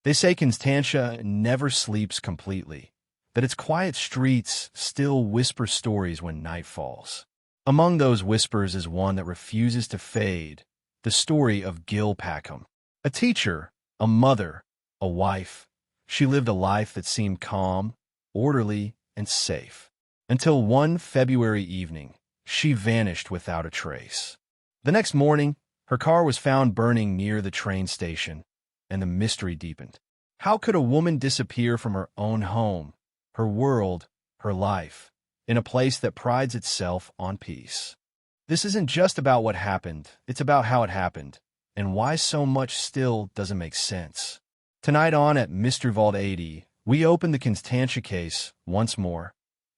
They say Constantia never sleeps completely, that its quiet streets still whisper stories when night falls. Among those whispers is one that refuses to fade, the story of Gill Packham. A teacher, a mother, a wife, she lived a life that seemed calm, orderly, and safe. Until one February evening, she vanished without a trace. The next morning, her car was found burning near the train station, and the mystery deepened. How could a woman disappear from her own home, her world, her life, in a place that prides itself on peace? This isn't just about what happened, it's about how it happened, and why so much still doesn't make sense. Tonight on at Mystery Vault 80, we open the Constantia case once more,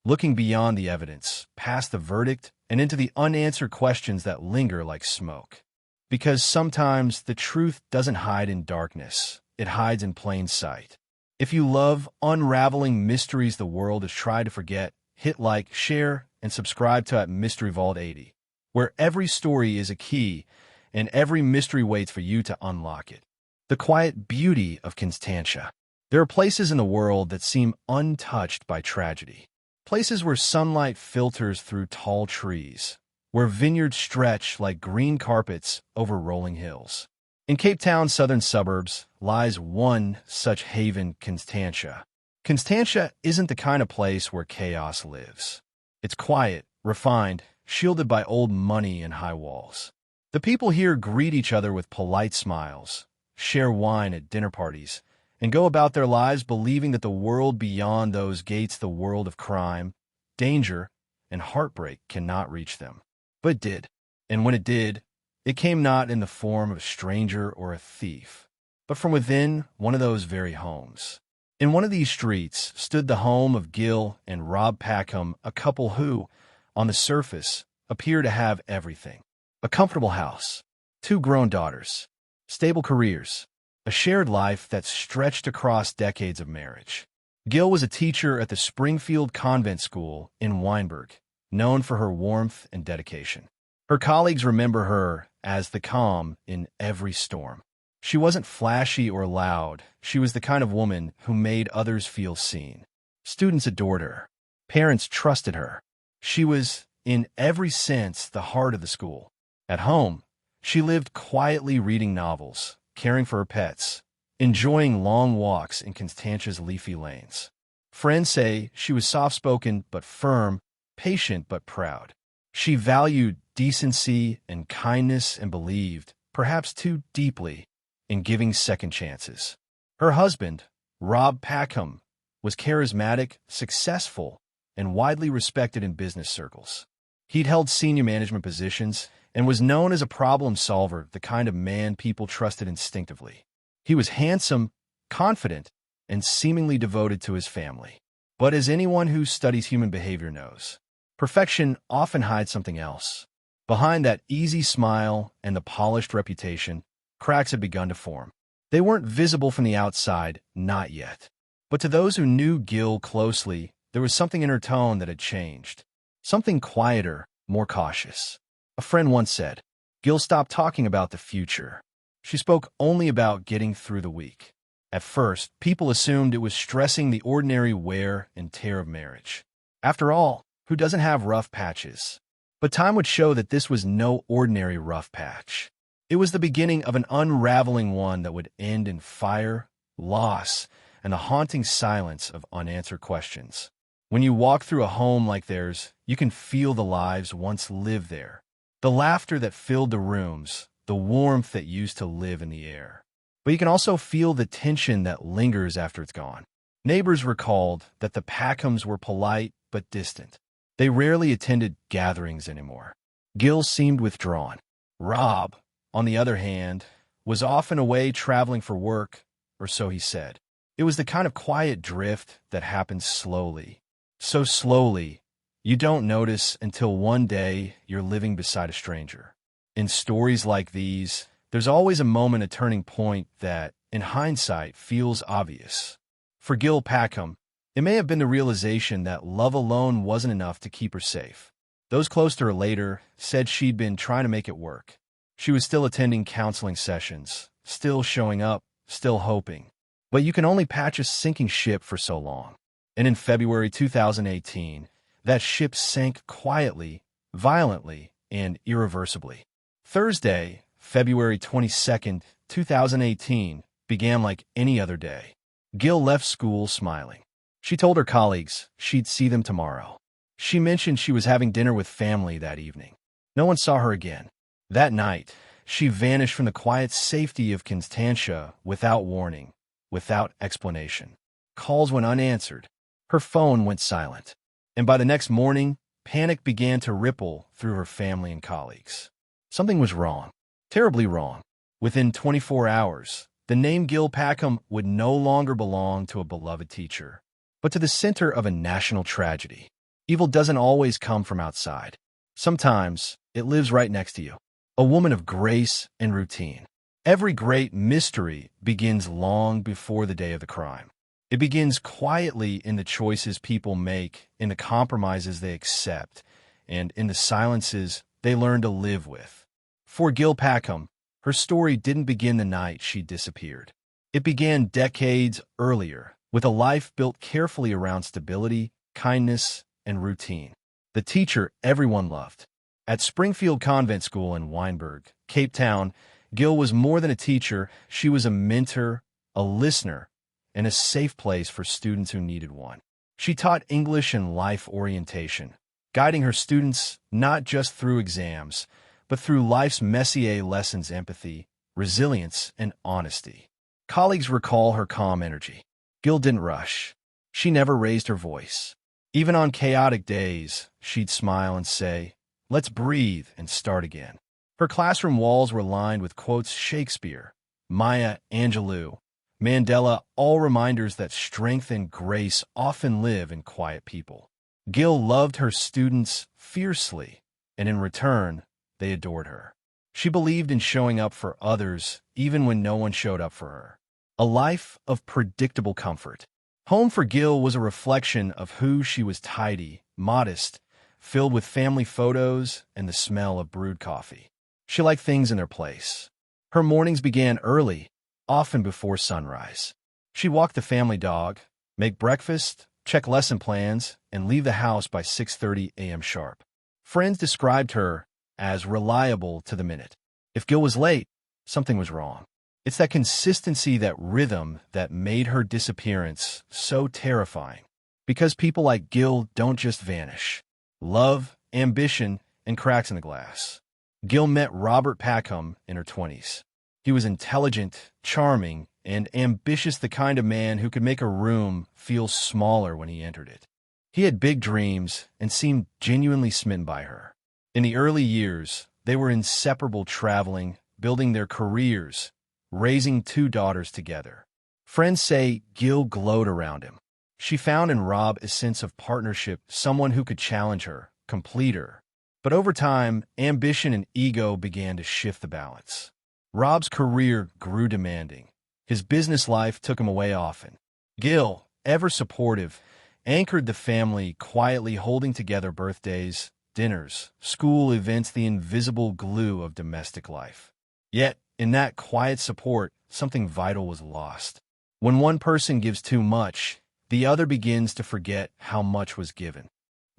looking beyond the evidence, past the verdict, and into the unanswered questions that linger like smoke. Because sometimes the truth doesn't hide in darkness, it hides in plain sight. If you love unraveling mysteries the world has tried to forget, hit like, share, and subscribe to at Mystery Vault 80, where every story is a key and every mystery waits for you to unlock it. The quiet beauty of Constantia. There are places in the world that seem untouched by tragedy. Places where sunlight filters through tall trees, where vineyards stretch like green carpets over rolling hills. In Cape Town's southern suburbs lies one such haven, Constantia. Constantia isn't the kind of place where chaos lives. It's quiet, refined, shielded by old money and high walls. The people here greet each other with polite smiles, share wine at dinner parties, and go about their lives believing that the world beyond those gates, the world of crime, danger, and heartbreak, cannot reach them. But it did. And when it did, it came not in the form of a stranger or a thief, but from within one of those very homes. In one of these streets stood the home of Gill and Rob Packham, a couple who, on the surface, appear to have everything. A comfortable house, 2 grown daughters, stable careers, a shared life that stretched across decades of marriage. Gill was a teacher at the Springfield Convent School in Weinberg, known for her warmth and dedication. Her colleagues remember her as the calm in every storm. She wasn't flashy or loud. She was the kind of woman who made others feel seen. Students adored her. Parents trusted her. She was, in every sense, the heart of the school. At home, she lived quietly reading novels, caring for her pets, enjoying long walks in Constantia's leafy lanes. Friends say she was soft-spoken but firm, patient but proud. She valued decency and kindness and believed, perhaps too deeply, in giving second chances. Her husband, Rob Packham, was charismatic, successful, and widely respected in business circles. He'd held senior management positions and was known as a problem solver, the kind of man people trusted instinctively. He was handsome, confident, and seemingly devoted to his family. But as anyone who studies human behavior knows, perfection often hides something else. Behind that easy smile and the polished reputation, cracks had begun to form. They weren't visible from the outside, not yet. But to those who knew Gill closely, there was something in her tone that had changed. Something quieter, more cautious. A friend once said, Gill stopped talking about the future. She spoke only about getting through the week. At first, people assumed it was stressing the ordinary wear and tear of marriage. After all, who doesn't have rough patches? But time would show that this was no ordinary rough patch. It was the beginning of an unraveling one that would end in fire, loss, and the haunting silence of unanswered questions. When you walk through a home like theirs, you can feel the lives once lived there. The laughter that filled the rooms, the warmth that used to live in the air. But you can also feel the tension that lingers after it's gone. Neighbors recalled that the Packhams were polite but distant. They rarely attended gatherings anymore. Gill seemed withdrawn. Rob, on the other hand, was often away traveling for work, or so he said. It was the kind of quiet drift that happens slowly. So slowly, you don't notice until one day you're living beside a stranger. In stories like these, there's always a moment, a turning point that, in hindsight, feels obvious. For Gill Packham, it may have been the realization that love alone wasn't enough to keep her safe. Those close to her later said she'd been trying to make it work. She was still attending counseling sessions, still showing up, still hoping. But you can only patch a sinking ship for so long. And in February 2018, that ship sank quietly, violently, and irreversibly. Thursday, February 22nd, 2018, began like any other day. Gill left school smiling. She told her colleagues she'd see them tomorrow. She mentioned she was having dinner with family that evening. No one saw her again. That night, she vanished from the quiet safety of Constantia without warning, without explanation. Calls went unanswered. Her phone went silent. And by the next morning, panic began to ripple through her family and colleagues. Something was wrong, terribly wrong. Within 24 hours, the name Gill Packham would no longer belong to a beloved teacher, but to the center of a national tragedy. Evil doesn't always come from outside. Sometimes it lives right next to you. A woman of grace and routine. Every great mystery begins long before the day of the crime. It begins quietly in the choices people make, in the compromises they accept, and in the silences they learn to live with. For Gill Packham, her story didn't begin the night she disappeared. It began decades earlier, with a life built carefully around stability, kindness, and routine. The teacher everyone loved. At Springfield Convent School in Wynberg, Cape Town, Gill was more than a teacher. She was a mentor, a listener, and a safe place for students who needed one. She taught English and life orientation, guiding her students not just through exams, but through life's messier lessons: empathy, resilience, and honesty. Colleagues recall her calm energy. Gill didn't rush. She never raised her voice. Even on chaotic days, she'd smile and say, "Let's breathe and start again." Her classroom walls were lined with quotes: Shakespeare, Maya Angelou, Mandela, all reminders that strength and grace often live in quiet people. Gill loved her students fiercely, and in return, they adored her. She believed in showing up for others even when no one showed up for her. A life of predictable comfort. Home for Gill was a reflection of who she was: tidy, modest, filled with family photos and the smell of brewed coffee. She liked things in their place. Her mornings began early, often before sunrise. She'd walk the family dog, make breakfast, check lesson plans, and leave the house by 6:30 a.m. sharp. Friends described her as reliable to the minute. If Gill was late, something was wrong. It's that consistency, that rhythm, that made her disappearance so terrifying. Because people like Gill don't just vanish. Love, ambition, and cracks in the glass. Gill met Robert Packham in her 20s. He was intelligent, charming, and ambitious, the kind of man who could make a room feel smaller when he entered it. He had big dreams and seemed genuinely smitten by her. In the early years, they were inseparable, traveling, building their careers, raising 2 daughters together. Friends say Gill glowed around him. She found in Rob a sense of partnership, someone who could challenge her, complete her. But over time, ambition and ego began to shift the balance. Rob's career grew demanding. His business life took him away often. Gill, ever supportive, anchored the family, quietly holding together birthdays, dinners, school events, the invisible glue of domestic life. Yet, in that quiet support, something vital was lost. When one person gives too much, the other begins to forget how much was given.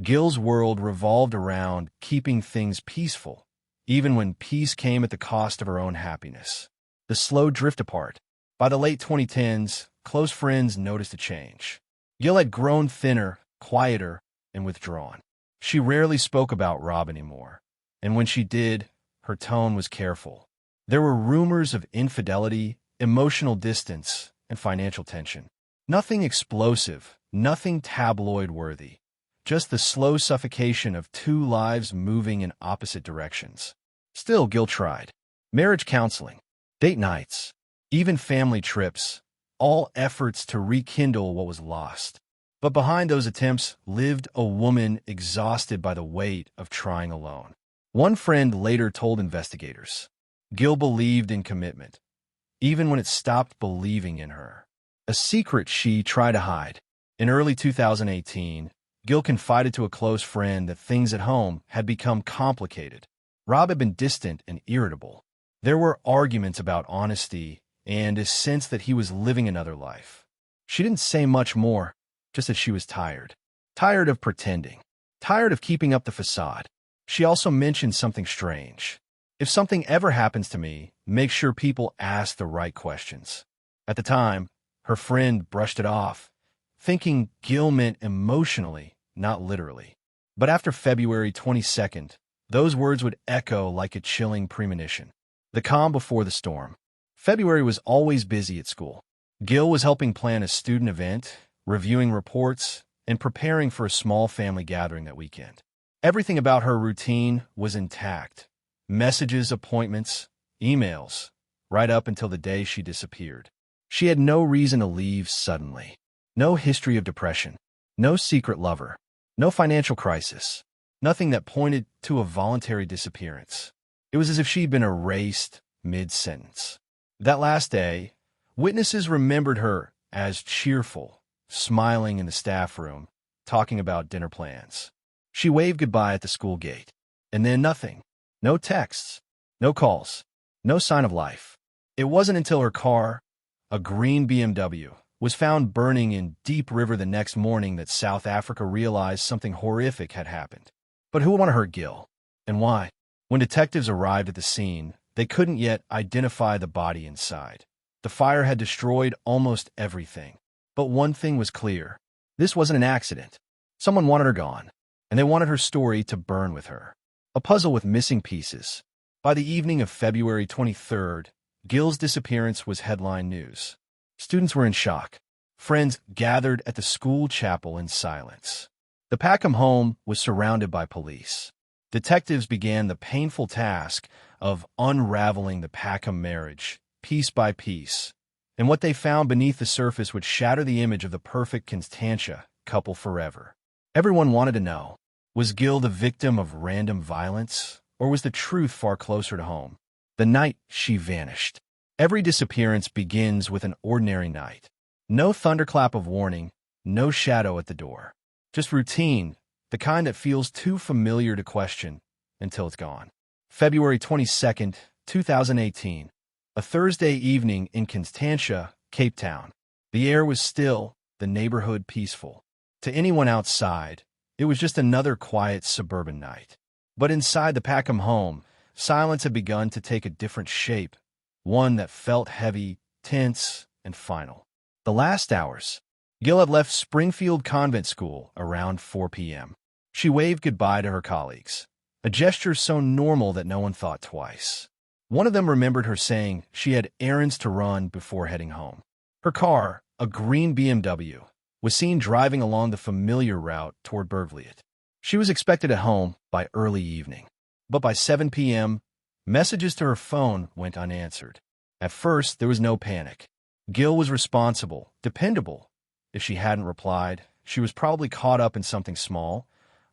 Gill's world revolved around keeping things peaceful, even when peace came at the cost of her own happiness. The slow drift apart. By the late 2010s, close friends noticed a change. Gill had grown thinner, quieter, and withdrawn. She rarely spoke about Rob anymore, and when she did, her tone was careful. There were rumors of infidelity, emotional distance, and financial tension. Nothing explosive, nothing tabloid-worthy. Just the slow suffocation of 2 lives moving in opposite directions. Still, Gill tried. Marriage counseling, date nights, even family trips, all efforts to rekindle what was lost. But behind those attempts lived a woman exhausted by the weight of trying alone. One friend later told investigators, Gill believed in commitment, even when it stopped believing in her. A secret she tried to hide. In early 2018, Gill confided to a close friend that things at home had become complicated. Rob had been distant and irritable. There were arguments about honesty, and a sense that he was living another life. She didn't say much more, just that she was tired. Tired of pretending. Tired of keeping up the facade. She also mentioned something strange. If something ever happens to me, make sure people ask the right questions. At the time, her friend brushed it off, thinking Gill meant emotionally, not literally. But after February 22nd, those words would echo like a chilling premonition. The calm before the storm. February was always busy at school. Gill was helping plan a student event, reviewing reports, and preparing for a small family gathering that weekend. Everything about her routine was intact. Messages, appointments, emails, right up until the day she disappeared. She had no reason to leave suddenly. No history of depression. No secret lover. No financial crisis. Nothing that pointed to a voluntary disappearance. It was as if she'd been erased mid-sentence. That last day, witnesses remembered her as cheerful, smiling in the staff room, talking about dinner plans. She waved goodbye at the school gate. And then nothing. No texts. No calls. No sign of life. It wasn't until her car, a green BMW, was found burning in Deep River the next morning that South Africa realized something horrific had happened. But who wanted to hurt Gill? And why? When detectives arrived at the scene, they couldn't yet identify the body inside. The fire had destroyed almost everything. But one thing was clear. This wasn't an accident. Someone wanted her gone, and they wanted her story to burn with her. A puzzle with missing pieces. By the evening of February 23rd, Gill's disappearance was headline news. Students were in shock. Friends gathered at the school chapel in silence. The Packham home was surrounded by police. Detectives began the painful task of unraveling the Packham marriage, piece by piece, and what they found beneath the surface would shatter the image of the perfect Constantia couple forever. Everyone wanted to know, was Gill the victim of random violence, or was the truth far closer to home? The night she vanished. Every disappearance begins with an ordinary night. No thunderclap of warning, no shadow at the door. Just routine, the kind that feels too familiar to question until it's gone. February 22nd, 2018. A Thursday evening in Constantia, Cape Town. The air was still, the neighborhood peaceful. To anyone outside, it was just another quiet suburban night. But inside the Packham home, silence had begun to take a different shape, one that felt heavy, tense, and final. The last hours. Gill had left Springfield Convent School around 4 p.m. She waved goodbye to her colleagues, a gesture so normal that no one thought twice. One of them remembered her saying she had errands to run before heading home. Her car, a green BMW, was seen driving along the familiar route toward Bergvliet. She was expected at home by early evening. But by 7 p.m., messages to her phone went unanswered. At first, there was no panic. Gill was responsible, dependable. If she hadn't replied, she was probably caught up in something small,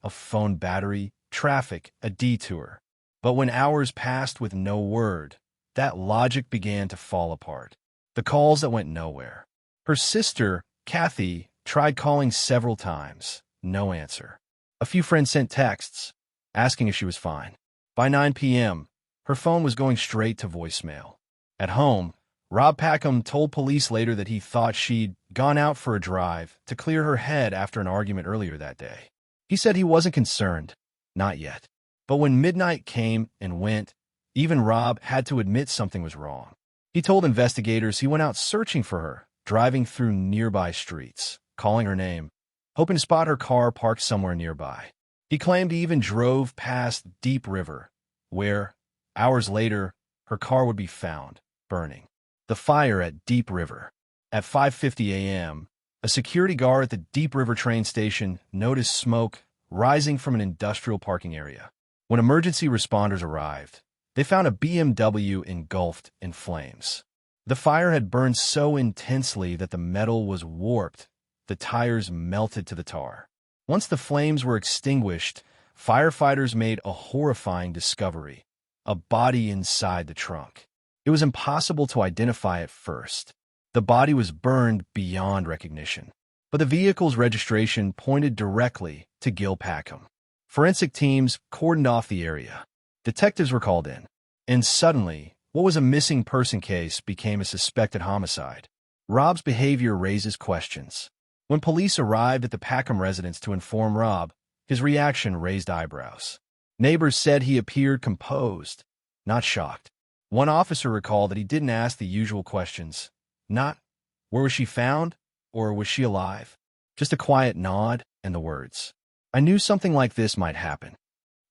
a phone battery, traffic, a detour. But when hours passed with no word, that logic began to fall apart. The calls that went nowhere. Her sister, Kathy, tried calling several times. No answer. A few friends sent texts, asking if she was fine. By 9 p.m., her phone was going straight to voicemail. At home, Rob Packham told police later that he thought she'd gone out for a drive to clear her head after an argument earlier that day. He said he wasn't concerned. Not yet. But when midnight came and went, even Rob had to admit something was wrong. He told investigators he went out searching for her, driving through nearby streets, calling her name, hoping to spot her car parked somewhere nearby. He claimed he even drove past Deep River, where, hours later, her car would be found, burning. The fire at Deep River. At 5:50 a.m., a security guard at the Deep River train station noticed smoke rising from an industrial parking area. When emergency responders arrived, they found a BMW engulfed in flames. The fire had burned so intensely that the metal was warped, the tires melted to the tar. Once the flames were extinguished, firefighters made a horrifying discovery: a body inside the trunk. It was impossible to identify at first. The body was burned beyond recognition, but the vehicle's registration pointed directly to Gill Packham. Forensic teams cordoned off the area. Detectives were called in, and suddenly, What was a missing person case became a suspected homicide. Rob's behavior raises questions. When police arrived at the Packham residence to inform Rob, his reaction raised eyebrows. Neighbors said he appeared composed, not shocked. One officer recalled that he didn't ask the usual questions. Not, where was she found? Or was she alive? Just a quiet nod and the words, I knew something like this might happen.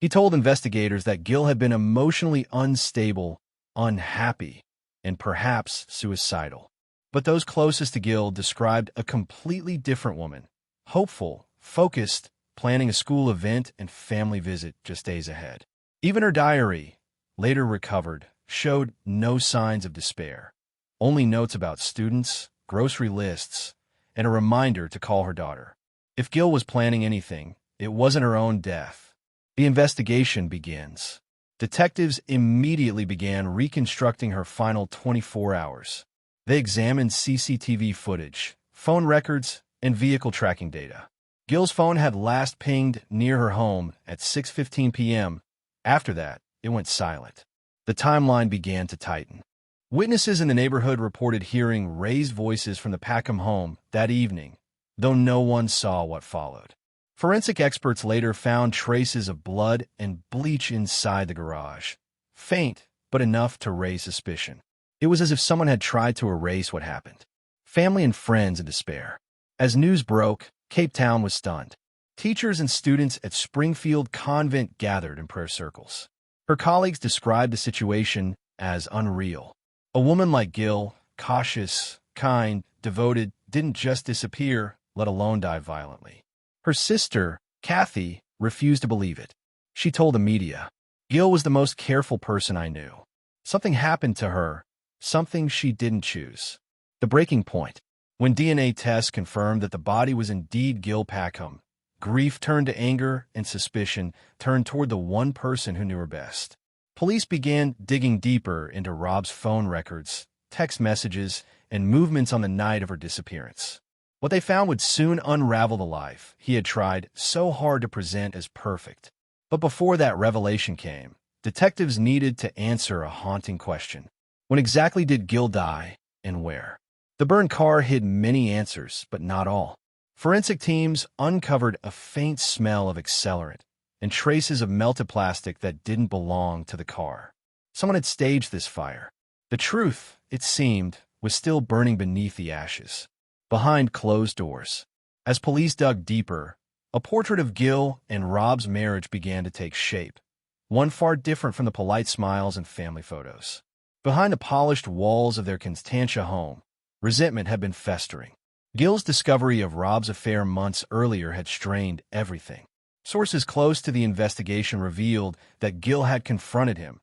He told investigators that Gill had been emotionally unstable, unhappy, and perhaps suicidal. But those closest to Gill described a completely different woman, hopeful, focused, planning a school event and family visit just days ahead. Even her diary, later recovered, showed no signs of despair, only notes about students, grocery lists, and a reminder to call her daughter. If Gill was planning anything, it wasn't her own death. The investigation begins. Detectives immediately began reconstructing her final 24 hours. They examined CCTV footage, phone records, and vehicle tracking data. Gill's phone had last pinged near her home at 6:15 p.m. After that, it went silent. The timeline began to tighten. Witnesses in the neighborhood reported hearing raised voices from the Packham home that evening, though no one saw what followed. Forensic experts later found traces of blood and bleach inside the garage. Faint, but enough to raise suspicion. It was as if someone had tried to erase what happened. Family and friends in despair. As news broke, Cape Town was stunned. Teachers and students at Springfield Convent gathered in prayer circles. Her colleagues described the situation as unreal. A woman like Gill, cautious, kind, devoted, didn't just disappear, let alone die violently. Her sister, Kathy, refused to believe it. She told the media, Gill was the most careful person I knew. Something happened to her, something she didn't choose. The breaking point. When DNA tests confirmed that the body was indeed Gill Packham, grief turned to anger and suspicion turned toward the one person who knew her best. Police began digging deeper into Rob's phone records, text messages, and movements on the night of her disappearance. What they found would soon unravel the life he had tried so hard to present as perfect. But before that revelation came, detectives needed to answer a haunting question. When exactly did Gill die, and where? The burned car hid many answers, but not all. Forensic teams uncovered a faint smell of accelerant and traces of melted plastic that didn't belong to the car. Someone had staged this fire. The truth, it seemed, was still burning beneath the ashes, behind closed doors. As police dug deeper, a portrait of Gill and Rob's marriage began to take shape, one far different from the polite smiles and family photos. Behind the polished walls of their Constantia home, resentment had been festering. Gill's discovery of Rob's affair months earlier had strained everything. Sources close to the investigation revealed that Gill had confronted him,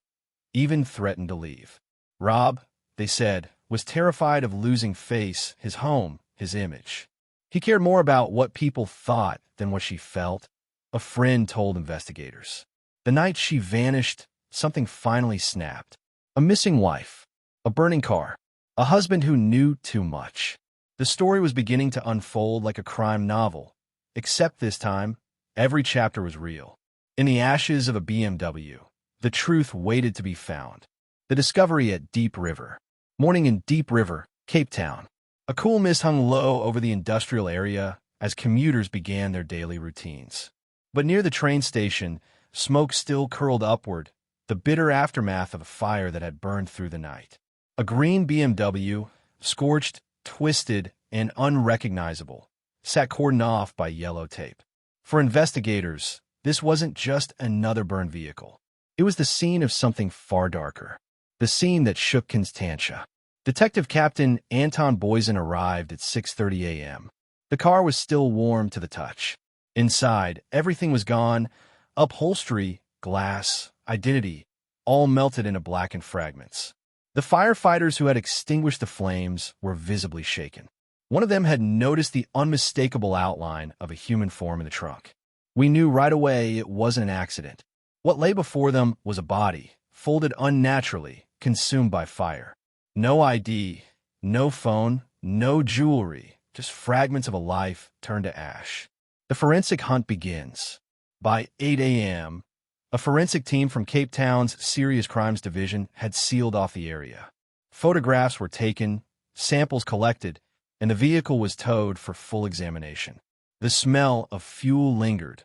even threatened to leave. Rob, they said, was terrified of losing face, his home, his image. He cared more about what people thought than what she felt, a friend told investigators. The night she vanished, something finally snapped. A missing wife, a burning car, a husband who knew too much. The story was beginning to unfold like a crime novel, except this time, every chapter was real. In the ashes of a BMW, the truth waited to be found. The discovery at Deep River. Morning in Deep River, Cape Town. A cool mist hung low over the industrial area as commuters began their daily routines. But near the train station, smoke still curled upward, the bitter aftermath of a fire that had burned through the night. A green BMW, scorched, twisted, and unrecognizable, sat cordoned off by yellow tape. For investigators, this wasn't just another burned vehicle. It was the scene of something far darker. The scene that shook Constantia. Detective Captain Anton Boysen arrived at 6:30 a.m. The car was still warm to the touch. Inside, everything was gone. Upholstery, glass, identity, all melted into blackened fragments. The firefighters who had extinguished the flames were visibly shaken. One of them had noticed the unmistakable outline of a human form in the trunk. We knew right away it wasn't an accident. What lay before them was a body, folded unnaturally, consumed by fire. No ID, no phone, no jewelry, just fragments of a life turned to ash. The forensic hunt begins. By 8 a.m., A forensic team from Cape Town's Serious Crimes Division had sealed off the area. Photographs were taken, samples collected, and the vehicle was towed for full examination. The smell of fuel lingered,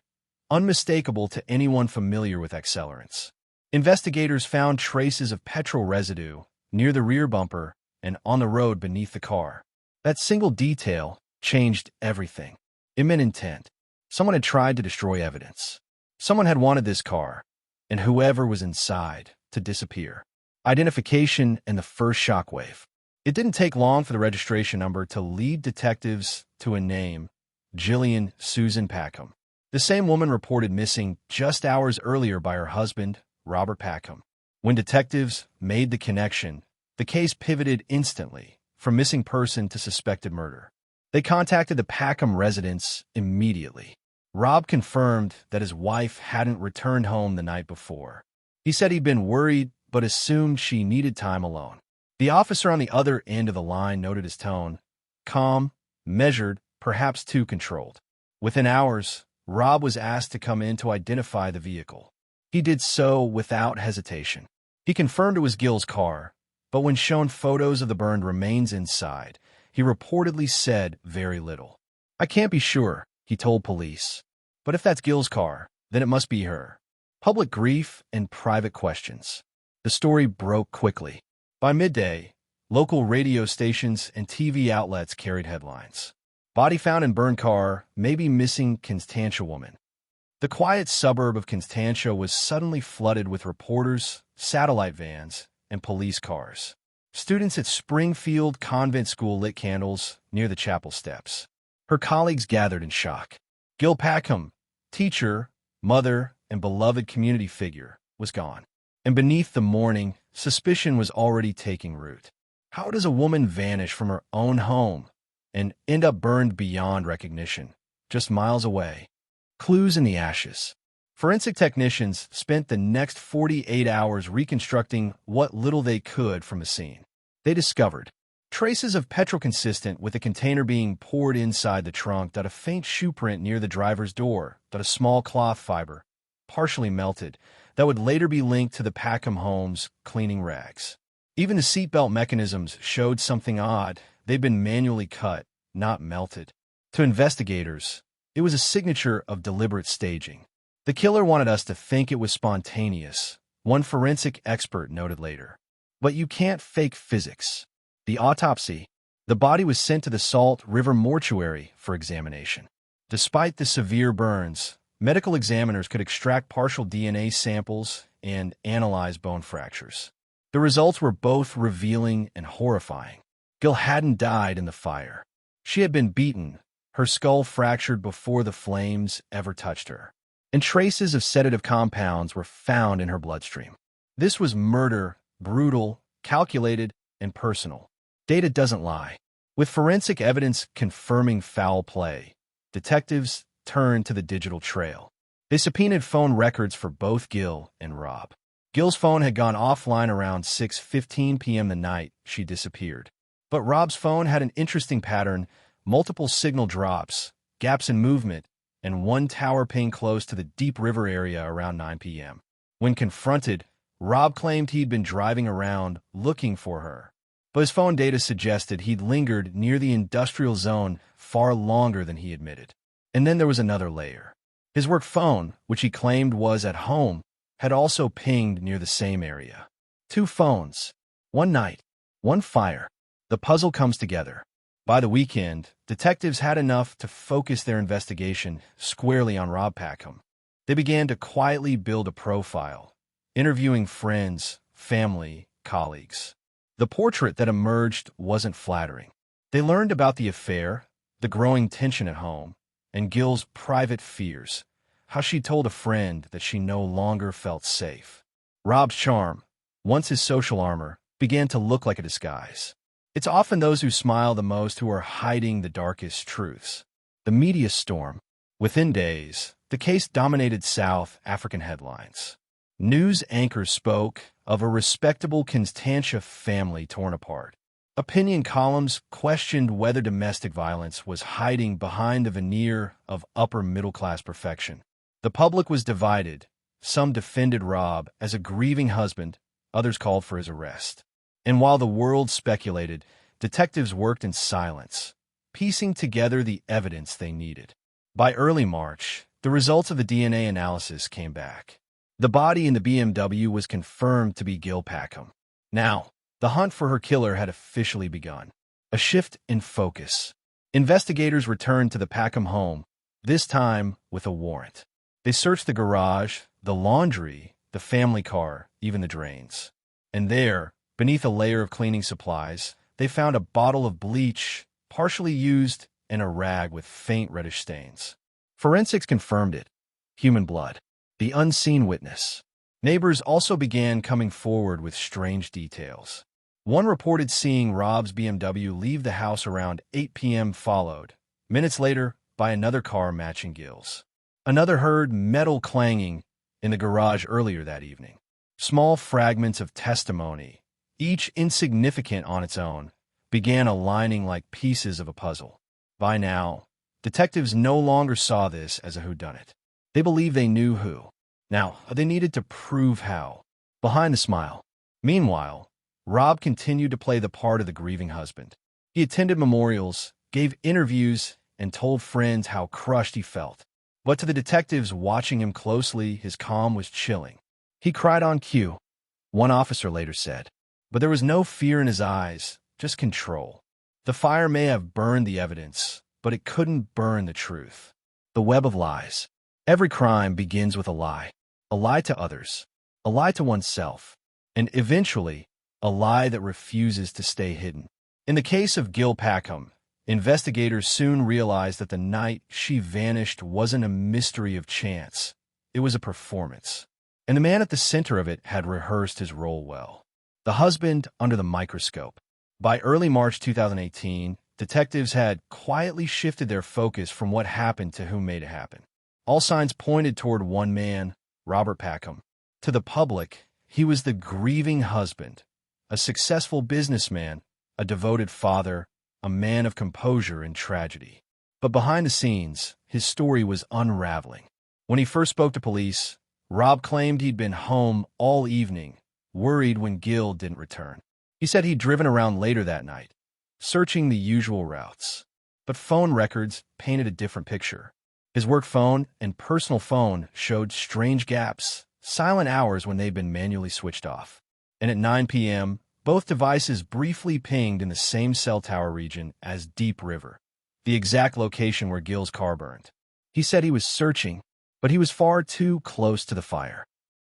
unmistakable to anyone familiar with accelerants. Investigators found traces of petrol residue near the rear bumper and on the road beneath the car. That single detail changed everything. It meant intent. Someone had tried to destroy evidence. Someone had wanted this car, and whoever was inside, to disappear. Identification and the first shockwave. It didn't take long for the registration number to lead detectives to a name, Gillian Susan Packham. The same woman reported missing just hours earlier by her husband, Robert Packham. When detectives made the connection, the case pivoted instantly from missing person to suspected murder. They contacted the Packham residence immediately. Rob confirmed that his wife hadn't returned home the night before. He said he'd been worried but assumed she needed time alone. The officer on the other end of the line noted his tone, calm, measured, perhaps too controlled. Within hours, Rob was asked to come in to identify the vehicle. He did so without hesitation. He confirmed it was Gill's car, but when shown photos of the burned remains inside, he reportedly said very little. "I can't be sure," he told police. "But if that's Gill's car, then it must be her." Public grief and private questions. The story broke quickly. By midday, local radio stations and TV outlets carried headlines. Body found in burned car, maybe missing Constantia woman. The quiet suburb of Constantia was suddenly flooded with reporters, satellite vans, and police cars. Students at Springfield Convent School lit candles near the chapel steps. Her colleagues gathered in shock. Gill Packham, teacher, mother, and beloved community figure, was gone. And beneath the mourning, suspicion was already taking root. How does a woman vanish from her own home and end up burned beyond recognition, just miles away? Clues in the ashes. Forensic technicians spent the next 48 hours reconstructing what little they could from the scene. They discovered traces of petrol consistent with the container being poured inside the trunk, a faint shoe print near the driver's door, a small cloth fiber, partially melted, that would later be linked to the Packham home's cleaning rags. Even the seatbelt mechanisms showed something odd. They'd been manually cut, not melted. To investigators, it was a signature of deliberate staging. The killer wanted us to think it was spontaneous, one forensic expert noted later. But you can't fake physics. The autopsy. The body was sent to the Salt River mortuary for examination. Despite the severe burns, medical examiners could extract partial DNA samples and analyze bone fractures. The results were both revealing and horrifying. Gill hadn't died in the fire. She had been beaten, her skull fractured before the flames ever touched her. And traces of sedative compounds were found in her bloodstream. This was murder, brutal, calculated, and personal. Data doesn't lie. With forensic evidence confirming foul play, detectives turned to the digital trail. They subpoenaed phone records for both Gill and Rob. Gill's phone had gone offline around 6:15 p.m. the night she disappeared. But Rob's phone had an interesting pattern, multiple signal drops, gaps in movement, and one tower ping close to the Deep River area around 9 p.m. When confronted, Rob claimed he'd been driving around looking for her, but his phone data suggested he'd lingered near the industrial zone far longer than he admitted. And then there was another layer. His work phone, which he claimed was at home, had also pinged near the same area. Two phones, one night, one fire. The puzzle comes together. By the weekend, detectives had enough to focus their investigation squarely on Rob Packham. They began to quietly build a profile, interviewing friends, family, colleagues. The portrait that emerged wasn't flattering. They learned about the affair, the growing tension at home, and Gill's private fears, how she told a friend that she no longer felt safe. Rob's charm, once his social armor, began to look like a disguise. It's often those who smile the most who are hiding the darkest truths. The media storm. Within days, the case dominated South African headlines. News anchors spoke of a respectable Constantia family torn apart. Opinion columns questioned whether domestic violence was hiding behind the veneer of upper-middle-class perfection. The public was divided. Some defended Rob as a grieving husband, others called for his arrest. And while the world speculated, detectives worked in silence, piecing together the evidence they needed. By early March, the results of the DNA analysis came back. The body in the BMW was confirmed to be Gill Packham. Now, the hunt for her killer had officially begun. A shift in focus. Investigators returned to the Packham home, this time with a warrant. They searched the garage, the laundry, the family car, even the drains. And there, beneath a layer of cleaning supplies, they found a bottle of bleach, partially used, and a rag with faint reddish stains. Forensics confirmed it. Human blood. The unseen witness. Neighbors also began coming forward with strange details. One reported seeing Rob's BMW leave the house around 8 p.m. followed, minutes later, by another car matching Gill's. Another heard metal clanging in the garage earlier that evening. Small fragments of testimony, each insignificant on its own, began aligning like pieces of a puzzle. By now, detectives no longer saw this as a whodunit. They believed they knew who. Now, they needed to prove how. Behind the smile. Meanwhile, Rob continued to play the part of the grieving husband. He attended memorials, gave interviews, and told friends how crushed he felt. But to the detectives watching him closely, his calm was chilling. He cried on cue, one officer later said. But there was no fear in his eyes, just control. The fire may have burned the evidence, but it couldn't burn the truth. The web of lies. Every crime begins with a lie to others, a lie to oneself, and eventually, a lie that refuses to stay hidden. In the case of Gill Packham, investigators soon realized that the night she vanished wasn't a mystery of chance. It was a performance. And the man at the center of it had rehearsed his role well. The husband under the microscope. By early March 2018, detectives had quietly shifted their focus from what happened to who made it happen. All signs pointed toward one man, Robert Packham. To the public, he was the grieving husband, a successful businessman, a devoted father, a man of composure in tragedy. But behind the scenes, his story was unraveling. When he first spoke to police, Rob claimed he'd been home all evening, worried when Gill didn't return. He said he'd driven around later that night, searching the usual routes. But phone records painted a different picture. His work phone and personal phone showed strange gaps, silent hours when they'd been manually switched off. And at 9 p.m., both devices briefly pinged in the same cell tower region as Deep River, the exact location where Gill's car burned. He said he was searching, but he was far too close to the fire.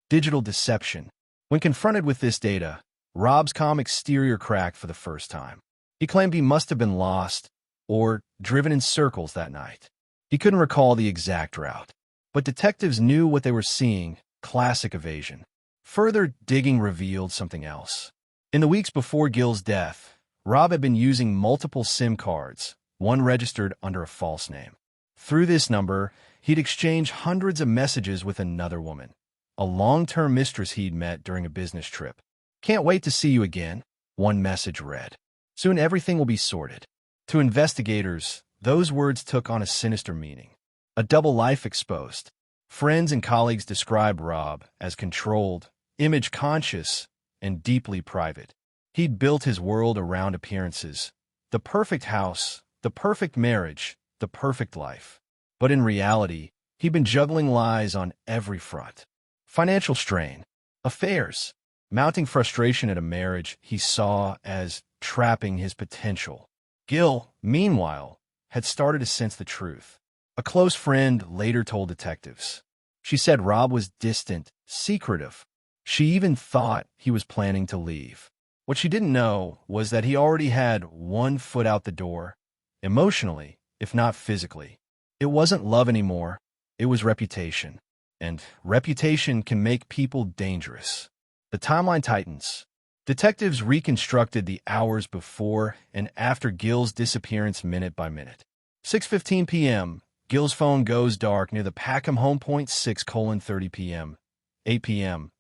Digital deception. When confronted with this data, Rob's calm exterior cracked for the first time. He claimed he must have been lost or driven in circles that night. He couldn't recall the exact route, but detectives knew what they were seeing, classic evasion. Further digging revealed something else. In the weeks before Gill's death, Rob had been using multiple SIM cards, one registered under a false name. Through this number, he'd exchanged hundreds of messages with another woman, a long-term mistress he'd met during a business trip. "Can't wait to see you again," one message read. "Soon everything will be sorted." To investigators, those words took on a sinister meaning. A double life exposed. Friends and colleagues described Rob as controlled, image-conscious, and deeply private. He'd built his world around appearances. The perfect house, the perfect marriage, the perfect life. But in reality, he'd been juggling lies on every front. Financial strain, affairs, mounting frustration at a marriage he saw as trapping his potential. Gill, meanwhile, had started to sense the truth. A close friend later told detectives. She said Rob was distant, secretive. She even thought he was planning to leave. What she didn't know was that he already had one foot out the door, emotionally, if not physically. It wasn't love anymore, it was reputation. And reputation can make people dangerous. The timeline tightens. Detectives reconstructed the hours before and after Gill's disappearance minute by minute. 6:15 p.m., Gill's phone goes dark near the Packham home point. 6:30 p.m. 8 p.m.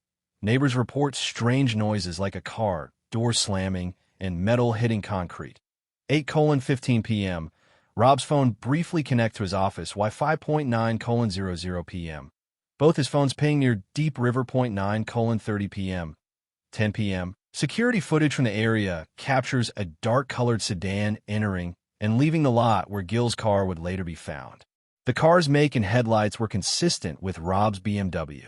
Neighbors report strange noises like a car, door slamming, and metal hitting concrete. 8:15 p.m. Rob's phone briefly connects to his office. Wi-Fi 5.9:00 p.m. both his phones pinged near Deep River Point 9:30 p.m. 10 p.m. Security footage from the area captures a dark-colored sedan entering and leaving the lot where Gill's car would later be found. The car's make and headlights were consistent with Rob's BMW.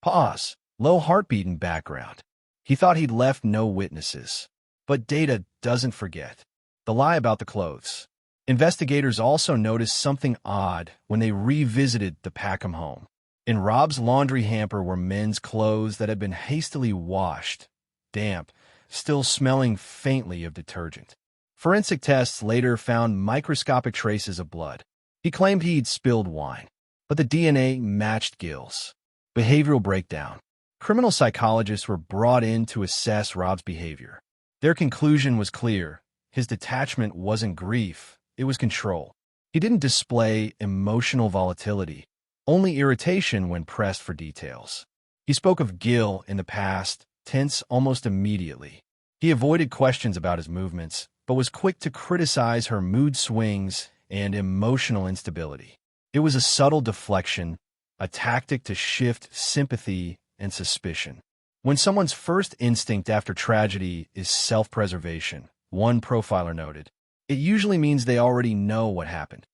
Pause. Low heartbeat in background. He thought he'd left no witnesses. But data doesn't forget. The lie about the clothes. Investigators also noticed something odd when they revisited the Packham home. In Rob's laundry hamper were men's clothes that had been hastily washed, damp, still smelling faintly of detergent. Forensic tests later found microscopic traces of blood. He claimed he'd spilled wine, but the DNA matched Gill's. Behavioral breakdown. Criminal psychologists were brought in to assess Rob's behavior. Their conclusion was clear. His detachment wasn't grief, it was control. He didn't display emotional volatility, only irritation when pressed for details. He spoke of Gill in the past, tense almost immediately. He avoided questions about his movements, but was quick to criticize her mood swings and emotional instability. It was a subtle deflection, a tactic to shift sympathy and suspicion. When someone's first instinct after tragedy is self-preservation, one profiler noted, it usually means they already know what happened.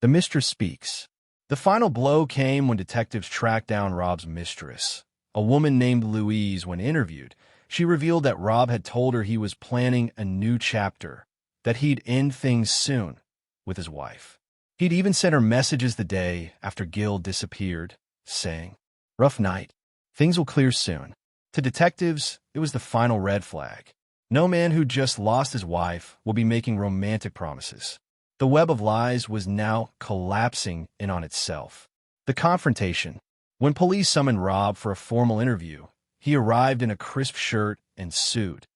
The mistress speaks. The final blow came when detectives tracked down Rob's mistress, a woman named Louise. When interviewed, she revealed that Rob had told her he was planning a new chapter, that he'd end things soon with his wife. He'd even sent her messages the day after Gill disappeared, saying, "Rough night. Things will clear soon." To detectives, it was the final red flag. No man who just lost his wife will be making romantic promises. The web of lies was now collapsing in on itself. The confrontation. When police summoned Rob for a formal interview, he arrived in a crisp shirt and suit,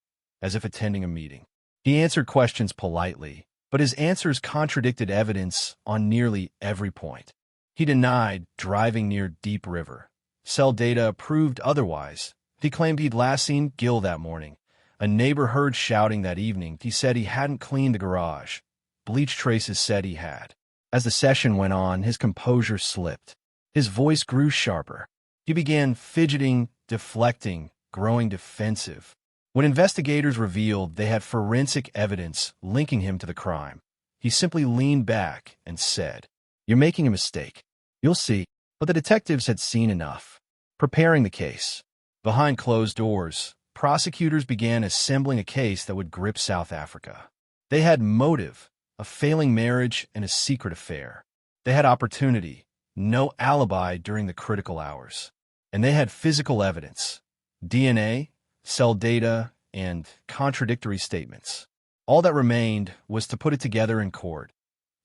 as if attending a meeting. He answered questions politely, but his answers contradicted evidence on nearly every point. He denied driving near Deep River. Cell data proved otherwise. He claimed he'd last seen Gill that morning. A neighbor heard shouting that evening. He said he hadn't cleaned the garage. Bleach traces said he had. As the session went on, his composure slipped. His voice grew sharper. He began fidgeting, deflecting, growing defensive. When investigators revealed they had forensic evidence linking him to the crime, he simply leaned back and said, "You're making a mistake. You'll see." But the detectives had seen enough. Preparing the case. Behind closed doors, prosecutors began assembling a case that would grip South Africa. They had motive, a failing marriage, and a secret affair. They had opportunity, no alibi during the critical hours. And they had physical evidence, DNA, cell data, and contradictory statements. All that remained was to put it together in court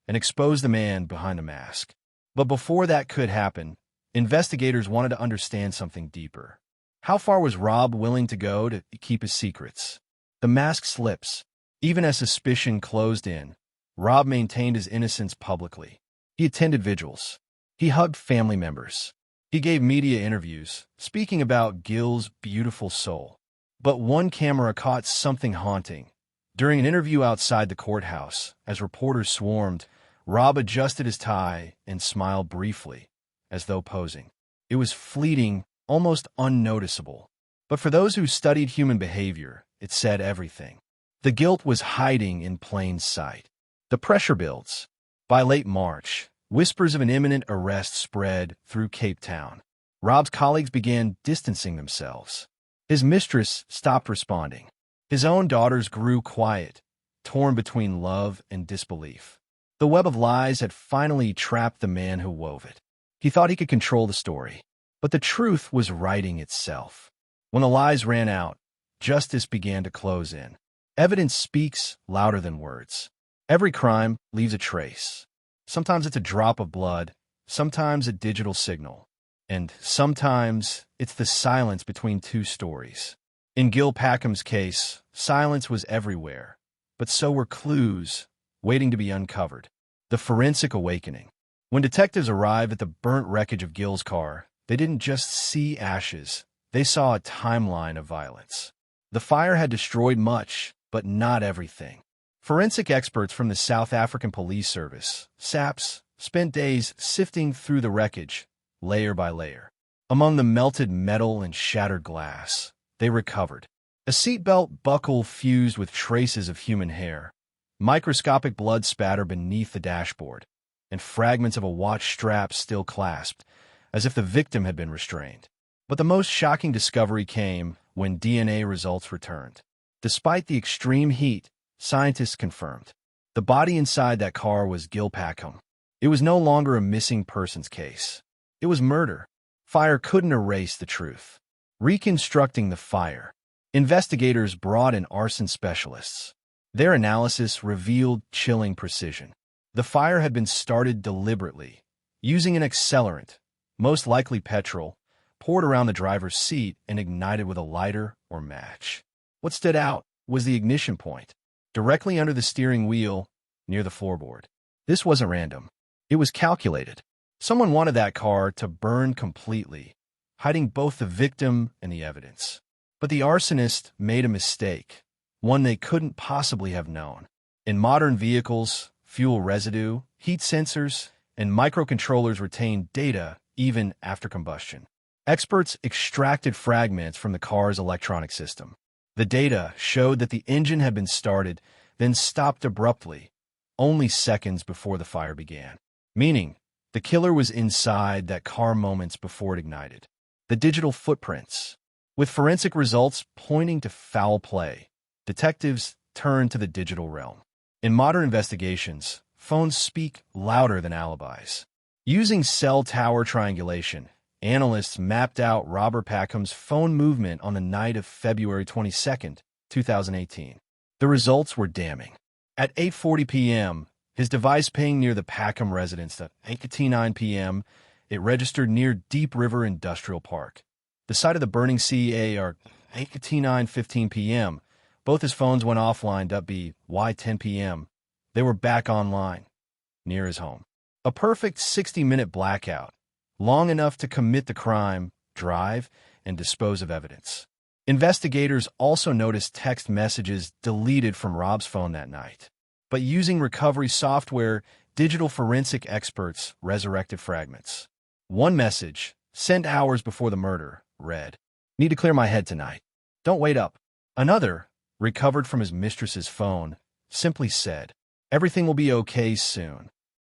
and expose the man behind the mask. But before that could happen, investigators wanted to understand something deeper. How far was Rob willing to go to keep his secrets? The mask slips. Even as suspicion closed in, Rob maintained his innocence publicly. He attended vigils. He hugged family members. He gave media interviews, speaking about Gill's beautiful soul. But one camera caught something haunting. During an interview outside the courthouse, as reporters swarmed, Rob adjusted his tie and smiled briefly, as though posing. It was fleeting, almost unnoticeable. But for those who studied human behavior, it said everything. The guilt was hiding in plain sight. The pressure builds. By late March, whispers of an imminent arrest spread through Cape Town. Rob's colleagues began distancing themselves. His mistress stopped responding. His own daughters grew quiet, torn between love and disbelief. The web of lies had finally trapped the man who wove it. He thought he could control the story, but the truth was writing itself. When the lies ran out, justice began to close in. Evidence speaks louder than words. Every crime leaves a trace. Sometimes it's a drop of blood, sometimes a digital signal, and sometimes it's the silence between two stories. In Gill Packham's case, silence was everywhere, but so were clues waiting to be uncovered. The forensic awakening. When detectives arrived at the burnt wreckage of Gill's car, they didn't just see ashes, they saw a timeline of violence. The fire had destroyed much, but not everything. Forensic experts from the South African Police Service, SAPS, spent days sifting through the wreckage, layer by layer. Among the melted metal and shattered glass, they recovered a seatbelt buckle fused with traces of human hair, microscopic blood spatter beneath the dashboard, and fragments of a watch strap still clasped, as if the victim had been restrained. But the most shocking discovery came when DNA results returned. Despite the extreme heat, scientists confirmed the body inside that car was Gill Packham. It was no longer a missing persons case. It was murder. Fire couldn't erase the truth. Reconstructing the fire, investigators brought in arson specialists. Their analysis revealed chilling precision. The fire had been started deliberately, using an accelerant, most likely petrol, poured around the driver's seat and ignited with a lighter or match. What stood out was the ignition point, directly under the steering wheel, near the floorboard. This wasn't random. It was calculated. Someone wanted that car to burn completely, hiding both the victim and the evidence. But the arsonist made a mistake, one they couldn't possibly have known. In modern vehicles, fuel residue, heat sensors, and microcontrollers retain data even after combustion. Experts extracted fragments from the car's electronic system. The data showed that the engine had been started, then stopped abruptly, only seconds before the fire began. Meaning, the killer was inside that car moments before it ignited. The digital footprints. With forensic results pointing to foul play, detectives turned to the digital realm. In modern investigations, phones speak louder than alibis. Using cell tower triangulation, analysts mapped out Robert Packham's phone movement on the night of February 22, 2018. The results were damning. At 8:40 p.m., his device pinged near the Packham residence. At 8:09 p.m., it registered near Deep River Industrial Park, the site of the burning CEA. 8:15 p.m., both his phones went offline. WY 10 p.m., they were back online, near his home. A perfect 60-minute blackout, long enough to commit the crime, drive, and dispose of evidence. Investigators also noticed text messages deleted from Rob's phone that night. But using recovery software, digital forensic experts resurrected fragments. One message, sent hours before the murder, read, "Need to clear my head tonight. Don't wait up." Another, recovered from his mistress's phone, simply said, "Everything will be okay soon."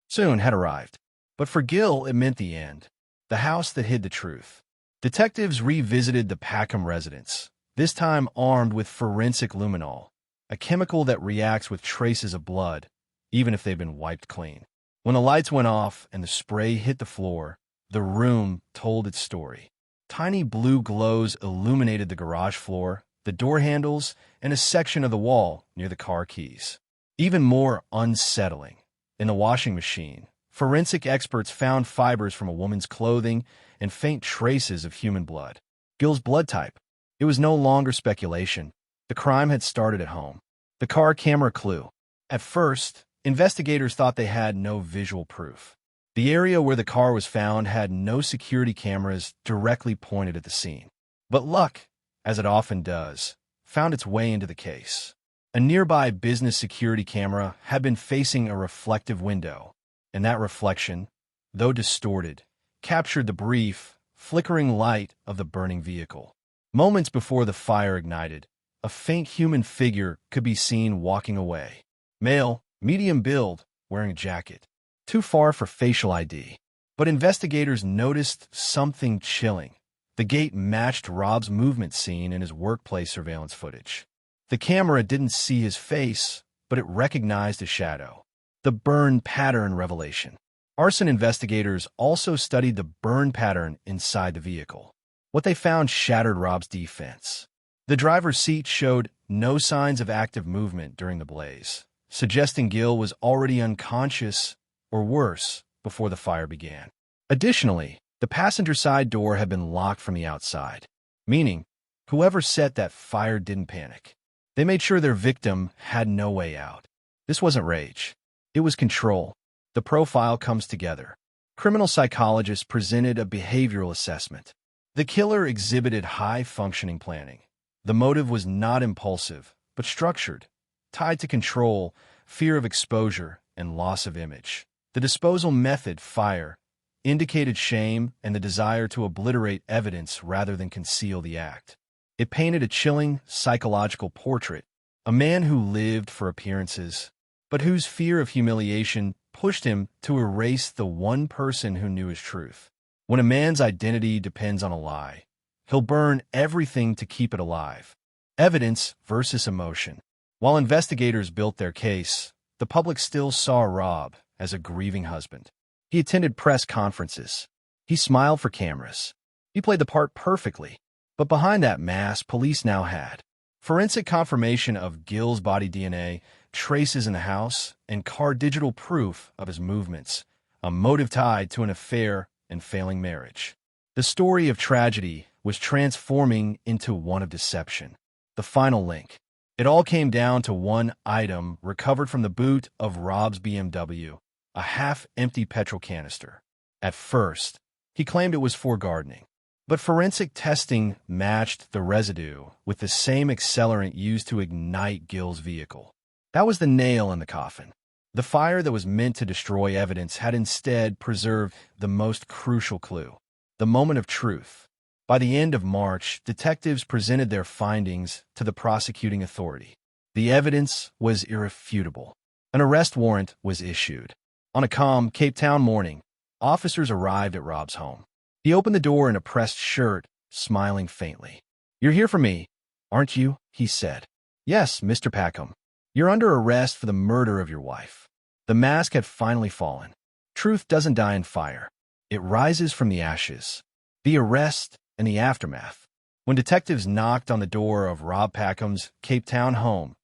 Soon had arrived. But for Gill, it meant the end. The house that hid the truth. Detectives revisited the Packham residence, this time armed with forensic luminol, a chemical that reacts with traces of blood, even if they've been wiped clean. When the lights went off and the spray hit the floor, the room told its story. Tiny blue glows illuminated the garage floor, the door handles, and a section of the wall near the car keys. Even more unsettling, in the washing machine, forensic experts found fibers from a woman's clothing and faint traces of human blood. Gill's blood type. It was no longer speculation. The crime had started at home. The car camera clue. At first, investigators thought they had no visual proof. The area where the car was found had no security cameras directly pointed at the scene. But luck, as it often does, found its way into the case. A nearby business security camera had been facing a reflective window, and that reflection, though distorted, captured the brief, flickering light of the burning vehicle. Moments before the fire ignited, a faint human figure could be seen walking away. Male, medium build, wearing a jacket. Too far for facial ID. But investigators noticed something chilling. The gait matched Rob's movement seen in his workplace surveillance footage. The camera didn't see his face, but it recognized a shadow. The burn pattern revelation. Arson investigators also studied the burn pattern inside the vehicle. What they found shattered Rob's defense. The driver's seat showed no signs of active movement during the blaze, suggesting Gill was already unconscious, or worse, before the fire began. Additionally, the passenger side door had been locked from the outside, meaning whoever set that fire didn't panic. They made sure their victim had no way out. This wasn't rage. It was control. The profile comes together. Criminal psychologists presented a behavioral assessment. The killer exhibited high-functioning planning. The motive was not impulsive, but structured, tied to control, fear of exposure, and loss of image. The disposal method, fire, indicated shame and the desire to obliterate evidence rather than conceal the act. It painted a chilling psychological portrait, a man who lived for appearances, but whose fear of humiliation pushed him to erase the one person who knew his truth. When a man's identity depends on a lie, he'll burn everything to keep it alive. Evidence versus emotion. While investigators built their case, the public still saw Rob as a grieving husband. He attended press conferences. He smiled for cameras. He played the part perfectly. But behind that mask, police now had forensic confirmation of Gill's body DNA, traces in the house, and digital proof of his movements, a motive tied to an affair and failing marriage. The story of tragedy was transforming into one of deception. The final link. It all came down to one item recovered from the boot of Rob's BMW, a half-empty petrol canister. At first, he claimed it was for gardening. But forensic testing matched the residue with the same accelerant used to ignite Gill's vehicle. That was the nail in the coffin. The fire that was meant to destroy evidence had instead preserved the most crucial clue, the moment of truth. By the end of March, detectives presented their findings to the prosecuting authority. The evidence was irrefutable. An arrest warrant was issued. On a calm Cape Town morning, officers arrived at Rob's home. He opened the door in a pressed shirt, smiling faintly. "You're here for me, aren't you?" he said. "Yes, Mr. Packham. You're under arrest for the murder of your wife." The mask had finally fallen. Truth doesn't die in fire. It rises from the ashes. The arrest and the aftermath. When detectives knocked on the door of Rob Packham's Cape Town home,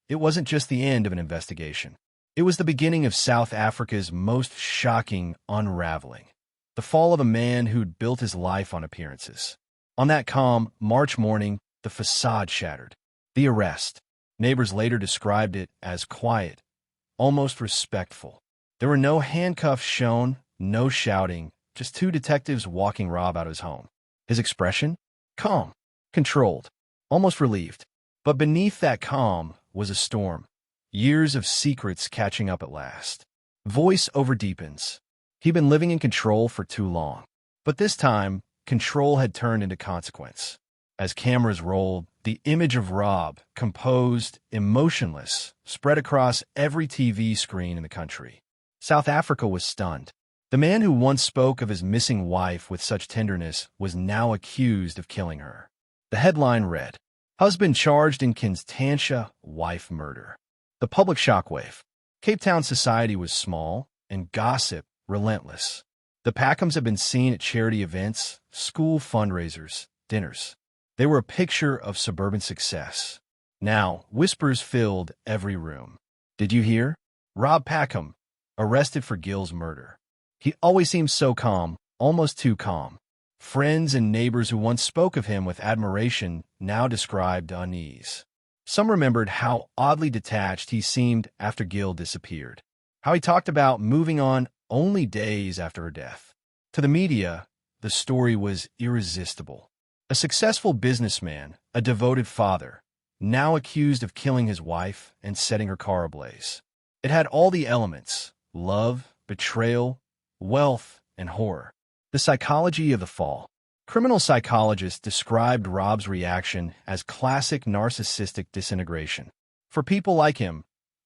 it wasn't just the end of an investigation. It was the beginning of South Africa's most shocking unraveling. The fall of a man who'd built his life on appearances. On that calm March morning, the facade shattered. The arrest. Neighbors later described it as quiet, almost respectful. There were no handcuffs shown, no shouting, just two detectives walking Rob out of his home. His expression? Calm, controlled, almost relieved. But beneath that calm was a storm. Years of secrets catching up at last. Voice over deepens. He'd been living in control for too long. But this time, control had turned into consequence. As cameras rolled, the image of Rob, composed, emotionless, spread across every TV screen in the country. South Africa was stunned. The man who once spoke of his missing wife with such tenderness was now accused of killing her. The headline read, "Husband charged in Constantia, wife murder." The public shockwave. Cape Town society was small, and gossip relentless. The Packhams had been seen at charity events, school fundraisers, dinners. They were a picture of suburban success. Now, whispers filled every room. "Did you hear? Rob Packham, arrested for Gill's murder." He always seemed so calm, almost too calm. Friends and neighbors who once spoke of him with admiration now described unease. Some remembered how oddly detached he seemed after Gill disappeared, how he talked about moving on only days after her death. To the media, the story was irresistible. A successful businessman, a devoted father, now accused of killing his wife and setting her car ablaze. It had all the elements: love, betrayal, wealth, and horror. The psychology of the fall. Criminal psychologists described Rob's reaction as classic narcissistic disintegration. For people like him,